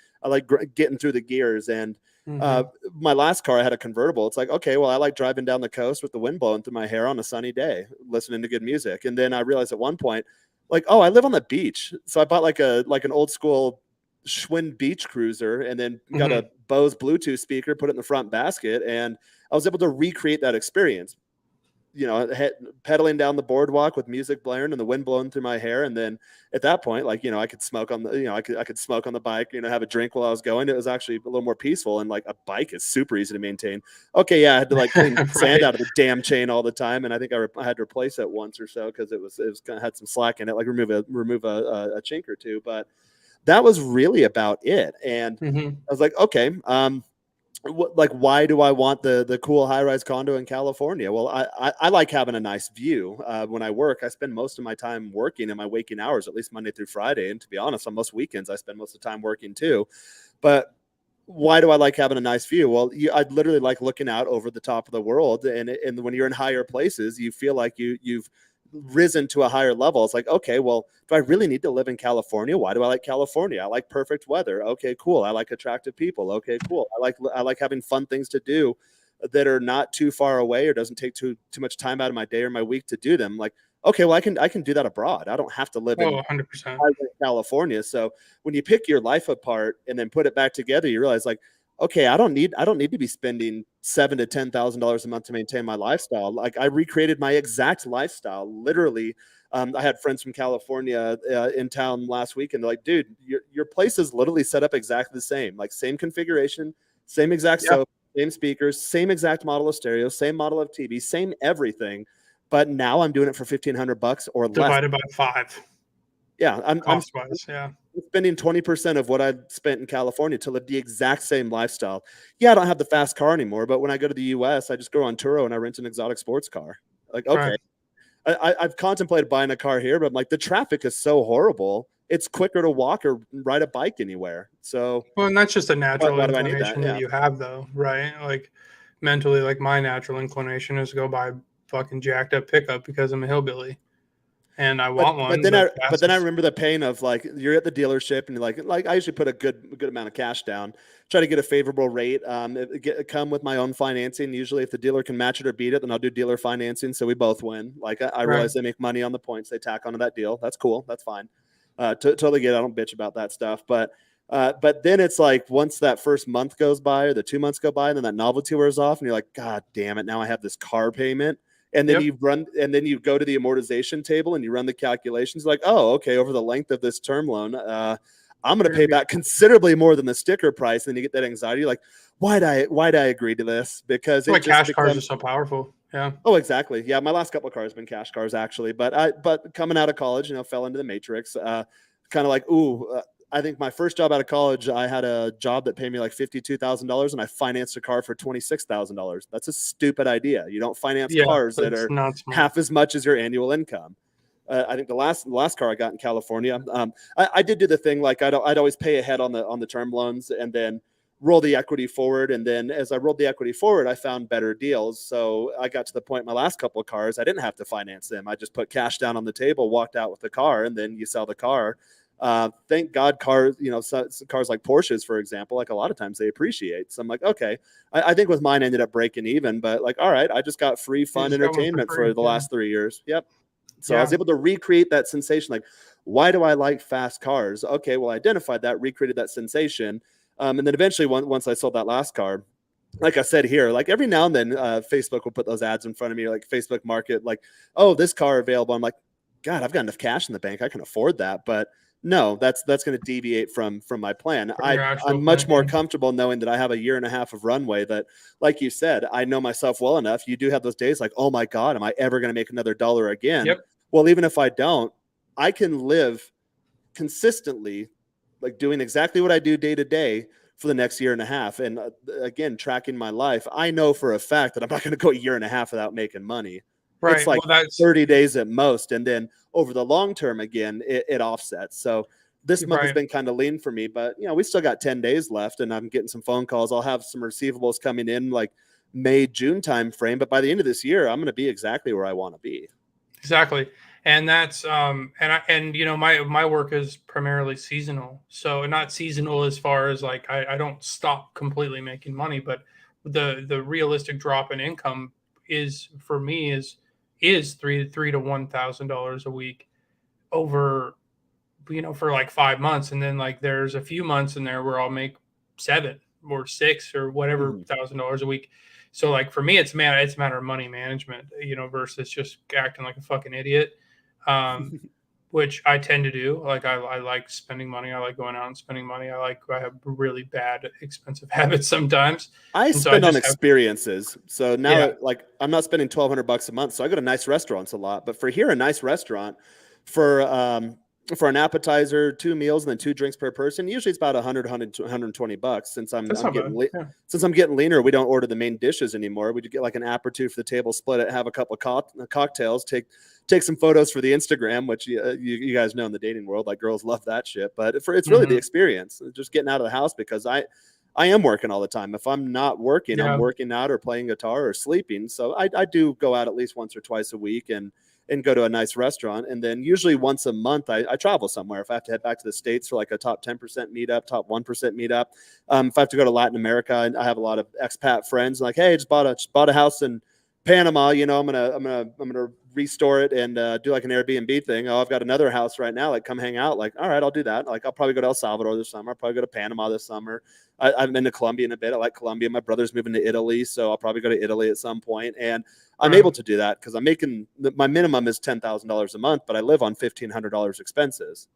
getting through the gears. And Mhm. my last car, I had a convertible. It's like, okay, well, I like driving down the coast with the wind blowing through my hair on a sunny day, listening to good music. And then I realized at one point, like, oh, I live on the beach. So I bought like an old school Schwinn beach cruiser, and then got Mhm. a Bose Bluetooth speaker, put it in the front basket, and I was able to recreate that experience. Pedaling down the boardwalk with music blaring and the wind blowing through my hair. And then at that point, like, I could smoke on the, I could smoke on the bike, have a drink while I was going. It was actually a little more peaceful. And like a bike is super easy to maintain. Okay. Yeah. I had to like clean sand Right. out of the damn chain all the time. And I think I had to replace it once or so, cause it was kind of had some slack in it, like remove a chink or two, but that was really about it. And Mhm. I was like, okay, like, why do I want the cool high rise condo in California? Well, I like having a nice view. When I work, I spend most of my time working in my waking hours, at least Monday through Friday. And to be honest, on most weekends, I spend most of the time working too. But why do I like having a nice view? Well, I'd literally like looking out over the top of the world. And when you're in higher places, you feel like you've risen to a higher level. It's like, okay, well, do I really need to live in California? Why do I like California? I like perfect weather. Okay, cool. I like attractive people. Okay, cool. I like having fun things to do that are not too far away, or doesn't take too much time out of my day or my week to do them. Like, okay, well, I can do that abroad. I don't have to live Oh, in 100%. California. So when you pick your life apart and then put it back together, you realize, like, okay, I don't need to be spending $7,000 to $10,000 a month to maintain my lifestyle. Like, I recreated my exact lifestyle, literally. I had friends from California in town last week, and they're like, dude, your place is literally set up exactly the same, like same configuration, same exact Yeah. sofa, same speakers, same exact model of stereo, same model of TV, same everything. But now I'm doing it for $1,500 or less. Divided by 5 Yeah, I'm cost wise. Yeah. spending 20% of what I spent in California to live the exact same lifestyle. Yeah, I don't have the fast car anymore, but when I go to the US, I just go on Turo and I rent an exotic sports car. Like, okay, Right. I've contemplated buying a car here, but I'm like, the traffic is so horrible. It's quicker to walk or ride a bike anywhere. So Well, and that's just a natural why do I need that? inclination that Yeah. you have, though, right? Like mentally, like my natural inclination is to go buy a fucking jacked up pickup because I'm a hillbilly and I want But one. then The I fastest. remember the pain of, like, you're at the dealership and you're like I usually put a good amount of cash down, try to get a favorable rate. Come with my own financing. Usually, if the dealer can match it or beat it, then I'll do dealer financing, so we both win. Like, I Right. realize they make money on the points they tack onto that deal. That's cool. That's fine. Totally get it. I don't bitch about that stuff. But then it's like, once that first month goes by or the 2 months go by, and then that novelty wears off, and you're like, God damn it! Now I have this car payment. And then Yep. you go to the amortization table and you run the calculations, like, oh, okay, over the length of this term loan, I'm going to You're gonna pay be back considerably more than the sticker price. And then you get that anxiety, like, why'd I agree to this? Because why it just cash cars are becomes, so powerful. Yeah. oh, exactly. Yeah. My last couple of cars have been cash cars, actually, but coming out of college, fell into the matrix, kind of like, ooh, I think my first job out of college, I had a job that paid me like $52,000, and I financed a car for $26,000. That's a stupid idea. You don't finance Yeah. cars that That's are not smart. half as much as your annual income. I think the last car I got in California, I did do the thing, like, I'd always pay ahead on the term loans and then roll the equity forward. And then as I rolled the equity forward, I found better deals. So I got to the point in my last couple of cars, I didn't have to finance them. I just put cash down on the table, walked out with the car, and then you sell the car. Thank God cars, cars like Porsches, for example, like, a lot of times they appreciate. So I'm like, okay, I think with mine I ended up breaking even, but like, all right, I just got free You fun just got one for entertainment free. for the Yeah. last 3 years. Yep. So I was Yeah. able to recreate that sensation. Like, Why do I like fast cars? Okay, well, I identified that, recreated that sensation. And then eventually once I sold that last car, like I said here, like every now and then Facebook will put those ads in front of me, like Facebook Market, like, oh, this car available. I'm like, God, I've got enough cash in the bank. I can afford that. But no, that's going to deviate from my plan. From your actual I'm much plan, more yeah. comfortable knowing that I have a year and a half of runway that, like you said, I know myself well enough. You do have those days like, oh my God, am I ever going to make another dollar again? Yep. Well, even if I don't, I can live consistently, like doing exactly what I do day to day for the next year and a half. And again, tracking my life, I know for a fact that I'm not going to go a year and a half without making money. It's Right. like Well, that's 30 days at most. And then over the long term, again, it offsets. So this month has right. been kind of lean for me, but we still got 10 days left and I'm getting some phone calls. I'll have some receivables coming in like May, June time frame. But by the end of this year, I'm going to be exactly where I want to be. Exactly. And that's and my work is primarily seasonal. So not seasonal as far as like I don't stop completely making money, but the realistic drop in income is for me is three to $1,000 a week over for like 5 months, and then like there's a few months in there where I'll make 7 or 6 or whatever $1,000 a week. So like for me, it's a matter of money management, versus just acting like a fucking idiot, which I tend to do. Like I like spending money. I like going out and spending money. I have really bad expensive habits sometimes. I And so I spend on just have, experiences. So now yeah, like I'm not spending $1,200 a month. So I go to nice restaurants a lot, but for here, a nice restaurant for an appetizer, 2 meals, and then 2 drinks per person, usually it's about 120 bucks. Since that's not bad. Yeah. Since I'm getting leaner, we don't order the main dishes anymore. We get like an aperitif for the table, split it, have a couple of cocktails, take some photos for the Instagram, which you guys know in the dating world, like girls love that shit. But it's really the experience, just getting out of the house, because I am working all the time. If I'm not working, I'm working out or playing guitar or sleeping. So I do go out at least once or twice a week and go to a nice restaurant. And then usually once a month, I travel somewhere. If I have to head back to the States for like a top 10% meetup, top 1% meetup. If I have to go to Latin America, I have a lot of expat friends like, hey, just bought a house in Panama. I'm gonna restore it and do like an Airbnb thing. Oh, I've got another house right now. Like, come hang out. Like, all right, I'll do that. Like, I'll probably go to El Salvador this summer. I'll probably go to Panama this summer. I've been to Colombia in a bit. I like Colombia. My brother's moving to Italy, so I'll probably go to Italy at some point. And I'm able to do that because I'm making my minimum is $10,000 a month, but I live on $1,500 expenses.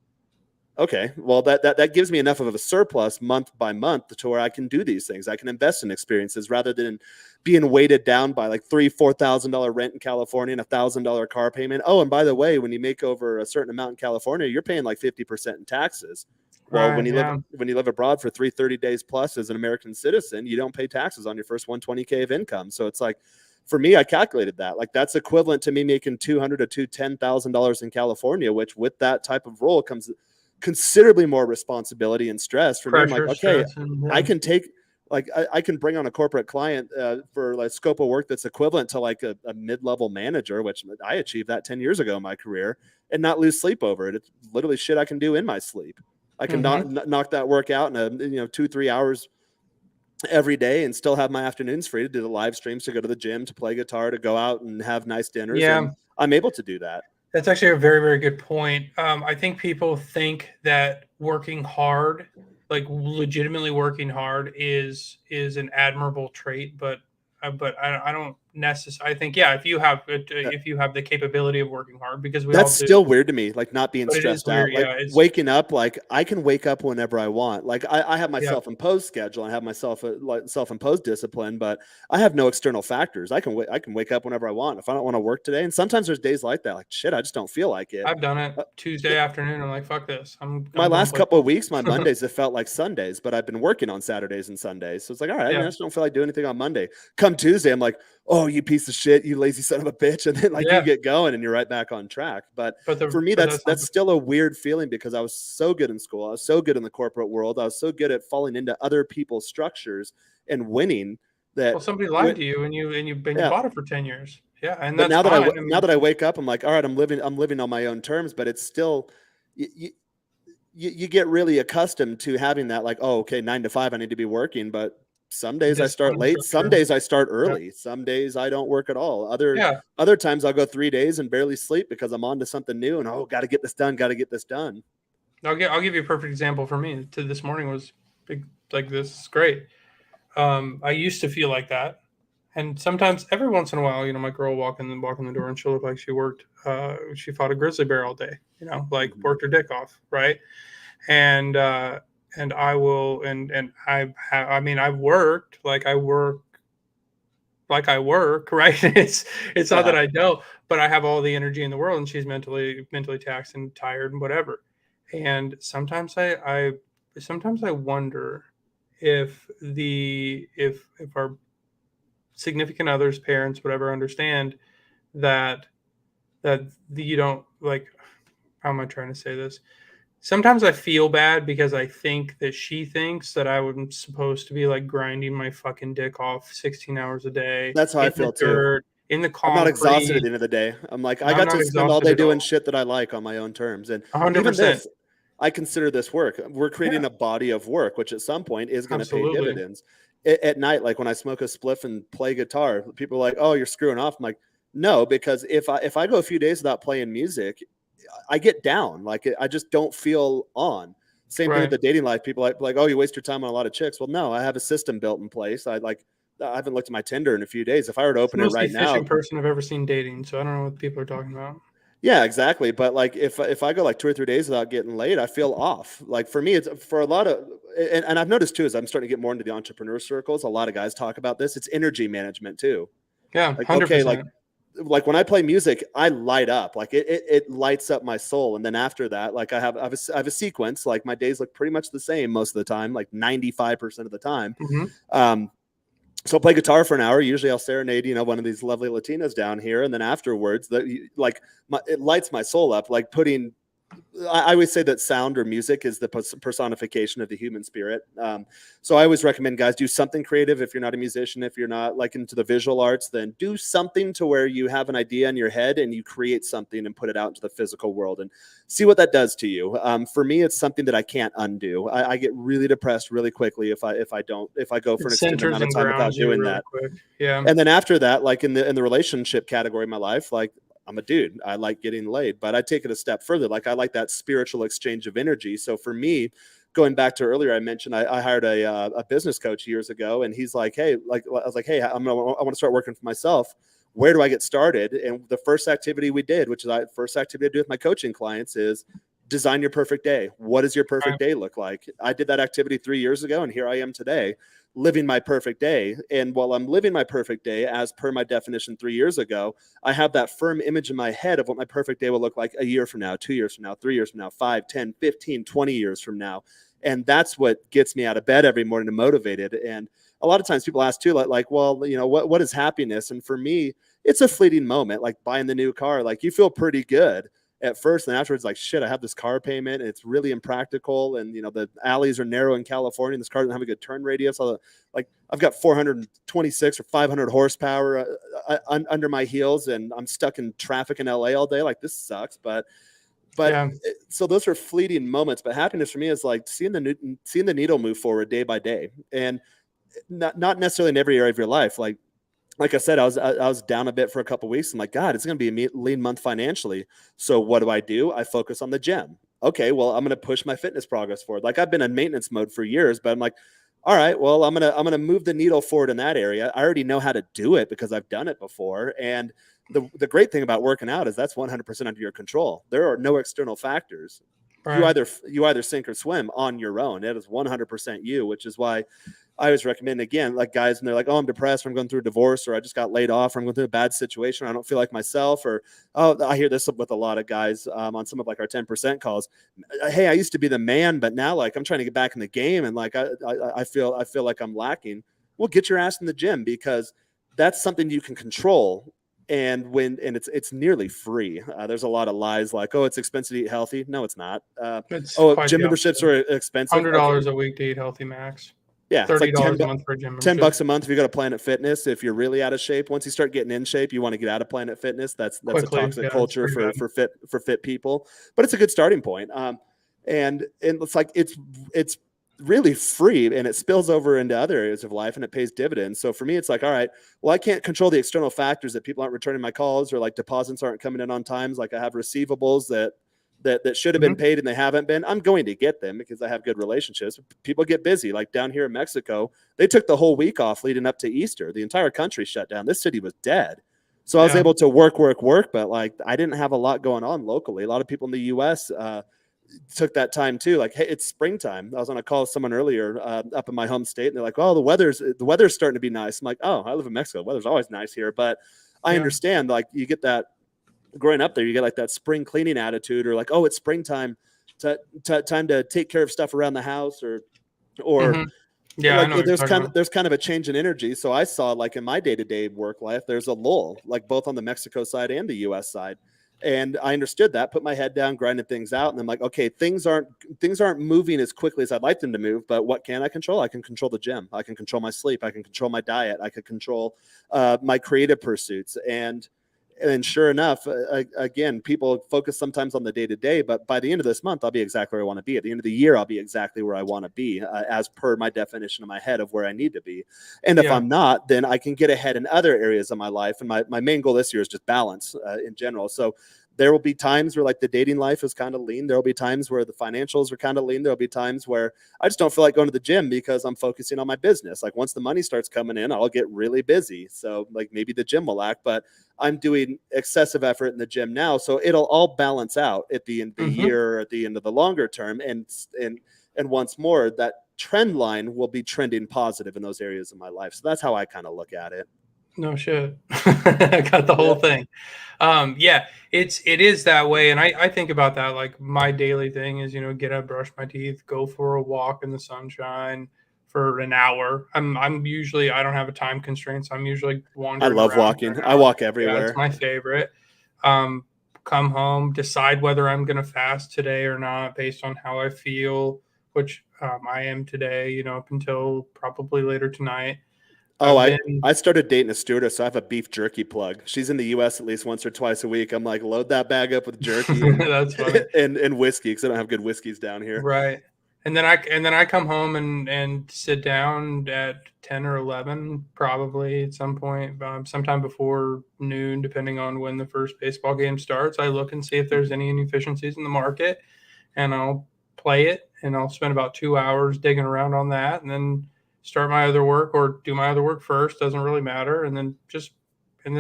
Okay, well that gives me enough of a surplus month by month to where I can do these things. I can invest in experiences rather than being weighted down by like $4,000 rent in California and $1,000 car payment. Oh, and by the way, when you make over a certain amount in California, you're paying like 50% in taxes. Well, when you live abroad for 330 days plus as an American citizen, you don't pay taxes on your first 120K of income. So it's like, for me, I calculated that like that's equivalent to me making $200,000 to $10,000 in California, which with that type of role comes considerably more responsibility and stress for Pressure, me. I'm like, okay, stress, and, I can take like I can bring on a corporate client for like scope of work that's equivalent to like a mid-level manager, which I achieved that 10 years ago in my career, and not lose sleep over it. It's literally shit I can do in my sleep. I can knock that work out in 2-3 hours every day and still have my afternoons free to do the live streams, to go to the gym, to play guitar, to go out and have nice dinners. Yeah. And I'm able to do that. That's actually a very, very good point. I think people think that working hard, like legitimately working hard, is an admirable trait, but I don't necessarily. I think if you have the capability of working hard, because that's all do. Still weird to me, like not being stressed out, weird, like waking up, like I can wake up whenever I want. Like I have my self-imposed schedule, I have my self-imposed discipline, but I have no external factors. I can wake up whenever I want. If I don't want to work today, and sometimes there's days like that, like shit, I just don't feel like it. I've done it Tuesday afternoon. I'm like, fuck this. My last couple of weeks, my Mondays have felt like Sundays, but I've been working on Saturdays and Sundays, so it's like, all right, I just don't feel like doing anything on Monday. Come Tuesday, I'm like, oh, you piece of shit, you lazy son of a bitch. And then you get going and you're right back on track. But for me, that's still a weird feeling, because I was so good in school. I was so good in the corporate world. I was so good at falling into other people's structures and winning that somebody lied to you and you bought it for 10 years. Yeah. And but now that I wake up, I'm like, all right, I'm living on my own terms, but it's still, you get really accustomed to having that, like, oh, okay, 9 to 5, I need to be working, but some days I start Discipline and late, some structure. days I start Yeah. early, some days I don't work at all. Yeah. Other times I'll go 3 days and barely sleep because I'm on to something new and got to get this done, got to get this done. I'll give you a perfect example for me. This morning was big, like this is great. I used to feel like that, and sometimes every once in a while, my girl will walk in the door and she'll look like she worked. She fought a grizzly bear all day. Like worked her dick off, right? And I will I've worked like I work, right? It's not that I don't, but I have all the energy in the world, and she's mentally taxed and tired and whatever. And sometimes I wonder if our significant others, parents, whatever, understand that you don't like. How am I trying to say this? Sometimes I feel bad because I think that she thinks that I am supposed to be like grinding my fucking dick off 16 hours a day That's how I in feel the too. dirt, in the I'm not exhausted at concrete. the end of the day. I'm like, I I'm got not to spend all exhausted day at all. doing shit that I like on my own terms. And 100%. even this, I consider this work. We're creating Yeah, a body of work, which at some point is going to pay absolutely. dividends. At night, like when I smoke a spliff and play guitar, people are like, "Oh, you're screwing off." I'm like, "No," because if I go a few days without playing music, I get down. Like I just don't feel on. Same thing with Right. the dating life. People like, "Oh, you waste your time on a lot of chicks." Well, no, I have a system built in place. I haven't looked at my Tinder in a few days. If I were to It's the open it most right now, efficient person I've ever seen dating, so I don't know what people are talking about. yeah, exactly. But like if I go like 2 or 3 days without getting laid, I feel off. Like for me, it's for a lot of and I've noticed too, as I'm starting to get more into the entrepreneur circles, a lot of guys talk about this. It's energy management too. Yeah, Like, okay, 100%. like when I play music, I light up. Like it lights up my soul. And then after that, like I have a sequence. Like my days look pretty much the same most of the time, like 95% of the time. Mm-hmm. So I'll play guitar for an hour. Usually I'll serenade, one of these lovely Latinas down here. And then afterwards, it lights my soul up. Like I always say that sound or music is the personification of the human spirit. So I always recommend guys do something creative. If you're not a musician, if you're not like into the visual arts, then do something to where you have an idea in your head and you create something and put it out into the physical world and see what that does to you. For me, it's something that I can't undo. I get really depressed really quickly if I go for an extended amount of time without doing that. Quick. Yeah. And then after that, like in the relationship category of my life, like I'm a dude. I like getting laid, but I take it a step further. Like I like that spiritual exchange of energy. So for me, going back to earlier, I mentioned I hired a business coach years ago, and he's like, "Hey," I was like, "Hey, I want to start working for myself. Where do I get started?" And the first activity we did, which is the first activity I do with my coaching clients, is design your perfect day. What does your perfect day look like? I did that activity 3 years ago, and here I am today, living my perfect day. And while I'm living my perfect day, as per my definition 3 years ago, I have that firm image in my head of what my perfect day will look like a year from now, 2 years from now, 3 years from now, 5, 10, 15, 20 years from now. And that's what gets me out of bed every morning and motivated. And a lot of times people ask too, like, well, what is happiness? And for me, it's a fleeting moment, like buying the new car. Like you feel pretty good at first, and afterwards, like, shit, I have this car payment and it's really impractical. And the alleys are narrow in California and this car doesn't have a good turn radius. Like I've got 426 or 500 horsepower under my heels, and I'm stuck in traffic in LA all day. Like this sucks, but Yeah. so those are fleeting moments. But happiness for me is like seeing the needle move forward day by day, and not necessarily in every area of your life. Like I said, I was down a bit for a couple of weeks. I'm like, God, it's going to be a lean month financially. So what do? I focus on the gym. Okay, well, I'm going to push my fitness progress forward. Like I've been in maintenance mode for years, but I'm like, all right, well, I'm gonna move the needle forward in that area. I already know how to do it because I've done it before. And the great thing about working out is that's 100% under your control. There are no external factors. Right. You either sink or swim on your own. It is 100% you, which is why I always recommend, again, like guys, and they're like, "Oh, I'm depressed, or I'm going through a divorce, or I just got laid off, or I'm going through a bad situation, or I don't feel like myself," or, "Oh," I hear this with a lot of guys on some of like our 10% calls. "Hey, I used to be the man, but now like I'm trying to get back in the game, and like I feel like I'm lacking." Well, get your ass in the gym, because that's something you can control. And it's nearly free. There's a lot of lies like, "Oh, it's expensive to eat healthy." No, it's not. It's Oh, quite gym the memberships opposite. are expensive. Okay. $100 a week to eat healthy max. Yeah, it's like $30 a month for a gym membership. $10 a month if you go to Planet Fitness. If you're really out of shape, once you start getting in shape, you want to get out of Planet Fitness. That's a Quickly. toxic Yeah, it's culture pretty bad. for fit people, but it's a good starting point. And it's like it's really free, and it spills over into other areas of life and it pays dividends. So for me, it's like, all right, well, I can't control the external factors that people aren't returning my calls, or like deposits aren't coming in on times. Like I have receivables that should have been paid and they haven't been. I'm going to get them because I have good relationships. People get busy. Like down here in Mexico, they took the whole week off leading up to Easter. The entire country shut down. This city was dead. So I was able to work, but like I didn't have a lot going on locally. A lot of people in the US took that time too. Like, hey, it's springtime. I was on a call with someone earlier up in my home state, and they're like, "Oh, the weather's starting to be nice." I'm like, "Oh, I live in Mexico. The weather's always nice here." But I understand, like, you get that growing up there. You get like that spring cleaning attitude, or like, "Oh, it's springtime, time to take care of stuff around the house," or yeah, like I know what you're talking about. there's kind of a change in energy. So I saw, like, in my day-to-day work life, there's a lull, like both on the Mexico side and the US side. And I understood that, put my head down, grinding things out. And I'm like, okay, things aren't moving as quickly as I'd like them to move, but what can I control? I can control the gym. I can control my sleep. I can control my diet. I can control my creative pursuits. And sure enough, again, people focus sometimes on the day to day, but by the end of this month, I'll be exactly where I want to be. At the end of the year, I'll be exactly where I want to be, as per my definition in my head of where I need to be. And if I'm not, then I can get ahead in other areas of my life. And my main goal this year is just balance in general. So there will be times where, like, the dating life is kind of lean. There will be times where the financials are kind of lean. There'll be times where I just don't feel like going to the gym because I'm focusing on my business. Like, once the money starts coming in, I'll get really busy. So like maybe the gym will lack, but I'm doing excessive effort in the gym now. So it'll all balance out at the end of the year, or at the end of the longer term. And once more, that trend line will be trending positive in those areas of my life. So that's how I kind of look at it. No shit. I got the whole thing. Yeah, it is that way. And I think about that. Like, my daily thing is, get up, brush my teeth, go for a walk in the sunshine for an hour. I'm usually, I don't have a time constraint, so I'm usually I wandering love around walking. for an I hour. walk Yeah, it's everywhere. my favorite. Come home, decide whether I'm gonna fast today or not based on how I feel, which I am today, up until probably later tonight. Oh, I've been I started dating a stewardess, so I have a beef jerky plug. She's in the US at least once or twice a week. I'm like, load that bag up with jerky and that's funny. and whiskey, because I don't have good whiskeys down here. Right. And then I come home and sit down at 10 or 11, probably at some point, sometime before noon, depending on when the first baseball game starts. I look and see if there's any inefficiencies in the market, and I'll play it, and I'll spend about 2 hours digging around on that, and then start my other work, or do my other work first. Doesn't really matter. And then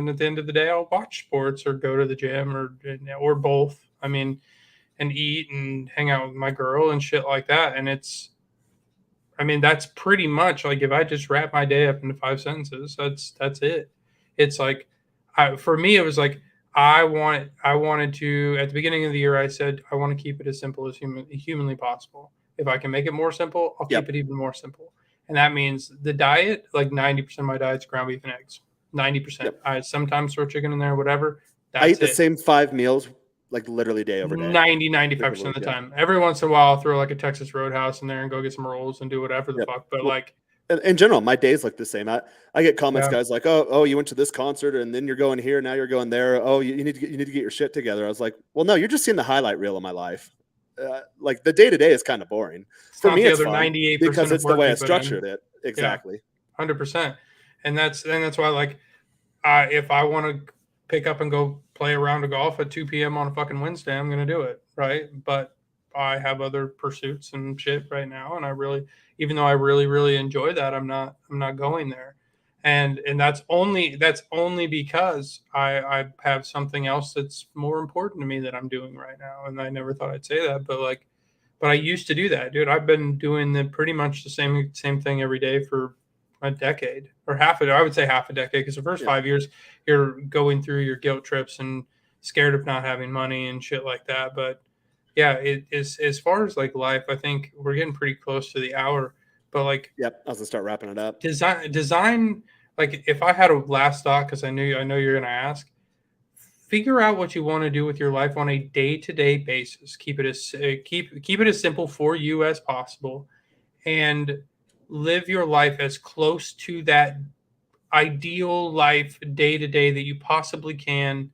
at the end of the day, I'll watch sports or go to the gym, or both. I mean, and eat and hang out with my girl and shit like that. And that's pretty much, like, if I just wrap my day up into 5 sentences, that's it. It's like, for me, it was like, I wanted to, at the beginning of the year, I said, I want to keep it as simple as humanly possible. If I can make it more simple, I'll keep it even more simple. And that means the diet, like 90% of my diet's ground beef and eggs. 90%. Yep. I sometimes throw chicken in there, whatever. I eat That's the it. same 5 meals, like literally day over day. 95% of the time. Every once in a while, I'll throw like a Texas Roadhouse in there and go get some rolls and do whatever the fuck. But Well, like, in general, my days look the same. I get comments, yeah, guys, like, oh, you went to this concert and then you're going here, now you're going there. Oh, you need to get your shit together. I was like, well, no, you're just seeing the highlight reel of my life. Like, the day to day is kind of boring. it's For not me, the it's other fun 98% because of it's the work way I you put in. structured it. Exactly. 100%. And that's why, like, if I want to pick up and go play a round of golf at 2 p.m. on a fucking Wednesday, I'm gonna do it, right? But I have other pursuits and shit right now, and even though I really, really enjoy that, I'm not going there. And that's only because I have something else that's more important to me that I'm doing right now. And I never thought I'd say that, but I used to do that, dude. I've been doing pretty much the same thing every day for a decade, or I would say half a decade, because the first 5 years you're going through your guilt trips and scared of not having money and shit like that. But yeah, it is, as far as like life, I think we're getting pretty close to the hour. But like, Yep. I was gonna start wrapping it up. design, like, if I had a last thought, because I know you're gonna ask, figure out what you want to do with your life on a day-to-day basis. Keep it as simple for you as possible, and live your life as close to that ideal life day to day that you possibly can,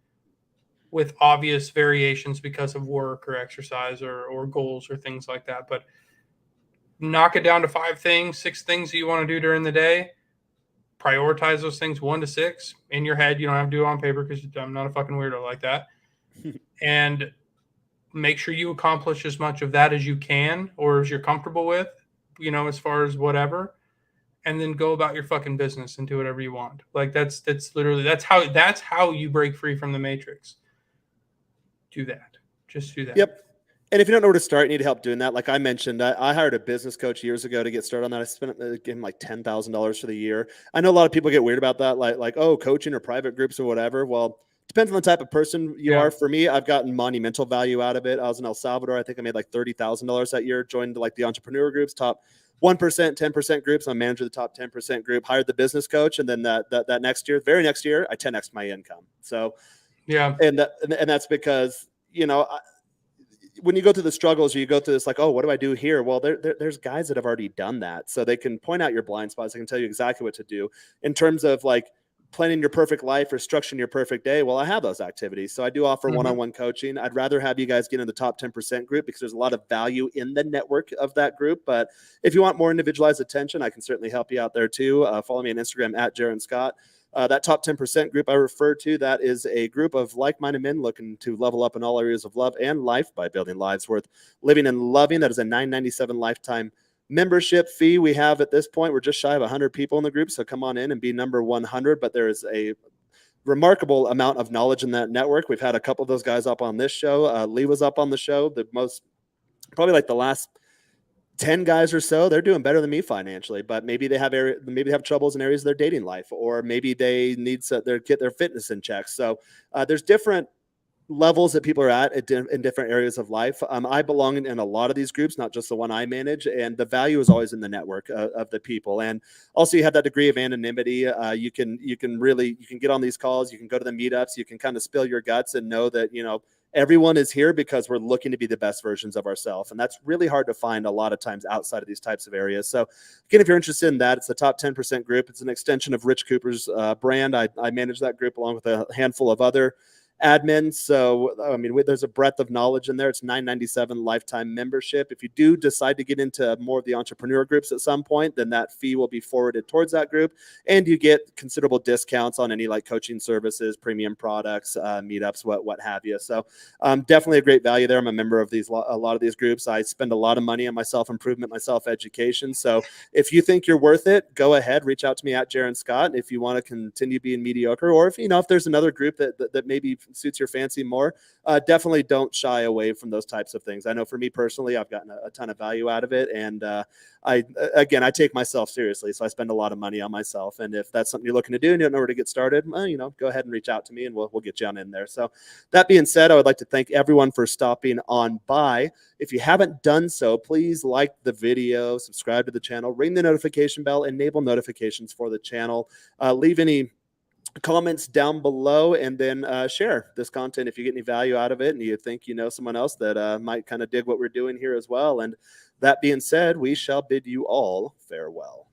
with obvious variations because of work or exercise or goals or things like that. But knock it down to 5 things, 6 things that you want to do during the day. Prioritize those things 1 to 6 in your head. You don't have to do it on paper because I'm not a fucking weirdo like that. And make sure you accomplish as much of that as you can or as you're comfortable with, as far as whatever. And then go about your fucking business and do whatever you want. Like that's literally that's how you break free from the matrix. Do that. Just do that. Yep. And if you don't know where to start, you need help doing that. Like I mentioned, I hired a business coach years ago to get started on that. I spent gave him like $10,000 for the year. I know a lot of people get weird about that, like oh, coaching or private groups or whatever. Well, depends on the type of person you are. For me, I've gotten monumental value out of it. I was in El Salvador. I think I made like $30,000 that year. Joined like the entrepreneur groups, top 1%, 10% groups. I'm manager of the top 10% group. Hired the business coach, and then that next year, very next year, I 10x my income. So yeah, and that's because when you go through the struggles, you go through this like, oh, what do I do here? Well, there's guys that have already done that. So they can point out your blind spots. They can tell you exactly what to do in terms of like planning your perfect life or structuring your perfect day. Well, I have those activities. So I do offer one-on-one coaching. I'd rather have you guys get in the top 10% group because there's a lot of value in the network of that group. But if you want more individualized attention, I can certainly help you out there too. Follow me on Instagram at Jaron Scott. That top 10% group I refer to, that is a group of like-minded men looking to level up in all areas of love and life by building lives worth living and loving. That is a $9.97 lifetime membership fee we have at this point. We're just shy of 100 people in the group, so come on in and be number 100. But there is a remarkable amount of knowledge in that network. We've had a couple of those guys up on this show. Lee was up on the show. The most, probably like the last 10 guys or so, they're doing better than me financially, but maybe they have troubles in areas of their dating life, or maybe they need to get their fitness in check. So there's different levels that people are at in different areas of life. I belong in a lot of these groups, not just the one I manage, and the value is always in the network of the people. And also you have that degree of anonymity. You can get on these calls, you can go to the meetups, you can kind of spill your guts and know that, everyone is here because we're looking to be the best versions of ourselves. And that's really hard to find a lot of times outside of these types of areas. So again, if you're interested in that, it's the top 10% group. It's an extension of Rich Cooper's brand. I manage that group along with a handful of other admins. So, I mean, there's a breadth of knowledge in there. It's $9.97 lifetime membership. If you do decide to get into more of the entrepreneur groups at some point, then that fee will be forwarded towards that group. And you get considerable discounts on any like coaching services, premium products, meetups, what have you. So definitely a great value there. I'm a member of a lot of these groups. I spend a lot of money on my self-improvement, my self-education. So if you think you're worth it, go ahead, reach out to me at Jaron Scott. If you want to continue being mediocre, or if there's another group that maybe suits your fancy more, definitely don't shy away from those types of things. I know for me personally, I've gotten a ton of value out of it. And I take myself seriously. So I spend a lot of money on myself. And if that's something you're looking to do and you don't know where to get started, go ahead and reach out to me and we'll get you on in there. So that being said, I would like to thank everyone for stopping on by. If you haven't done so, please like the video, subscribe to the channel, ring the notification bell, enable notifications for the channel, leave any comments down below, and then share this content if you get any value out of it and you think someone else that might kind of dig what we're doing here as well. And that being said, we shall bid you all farewell.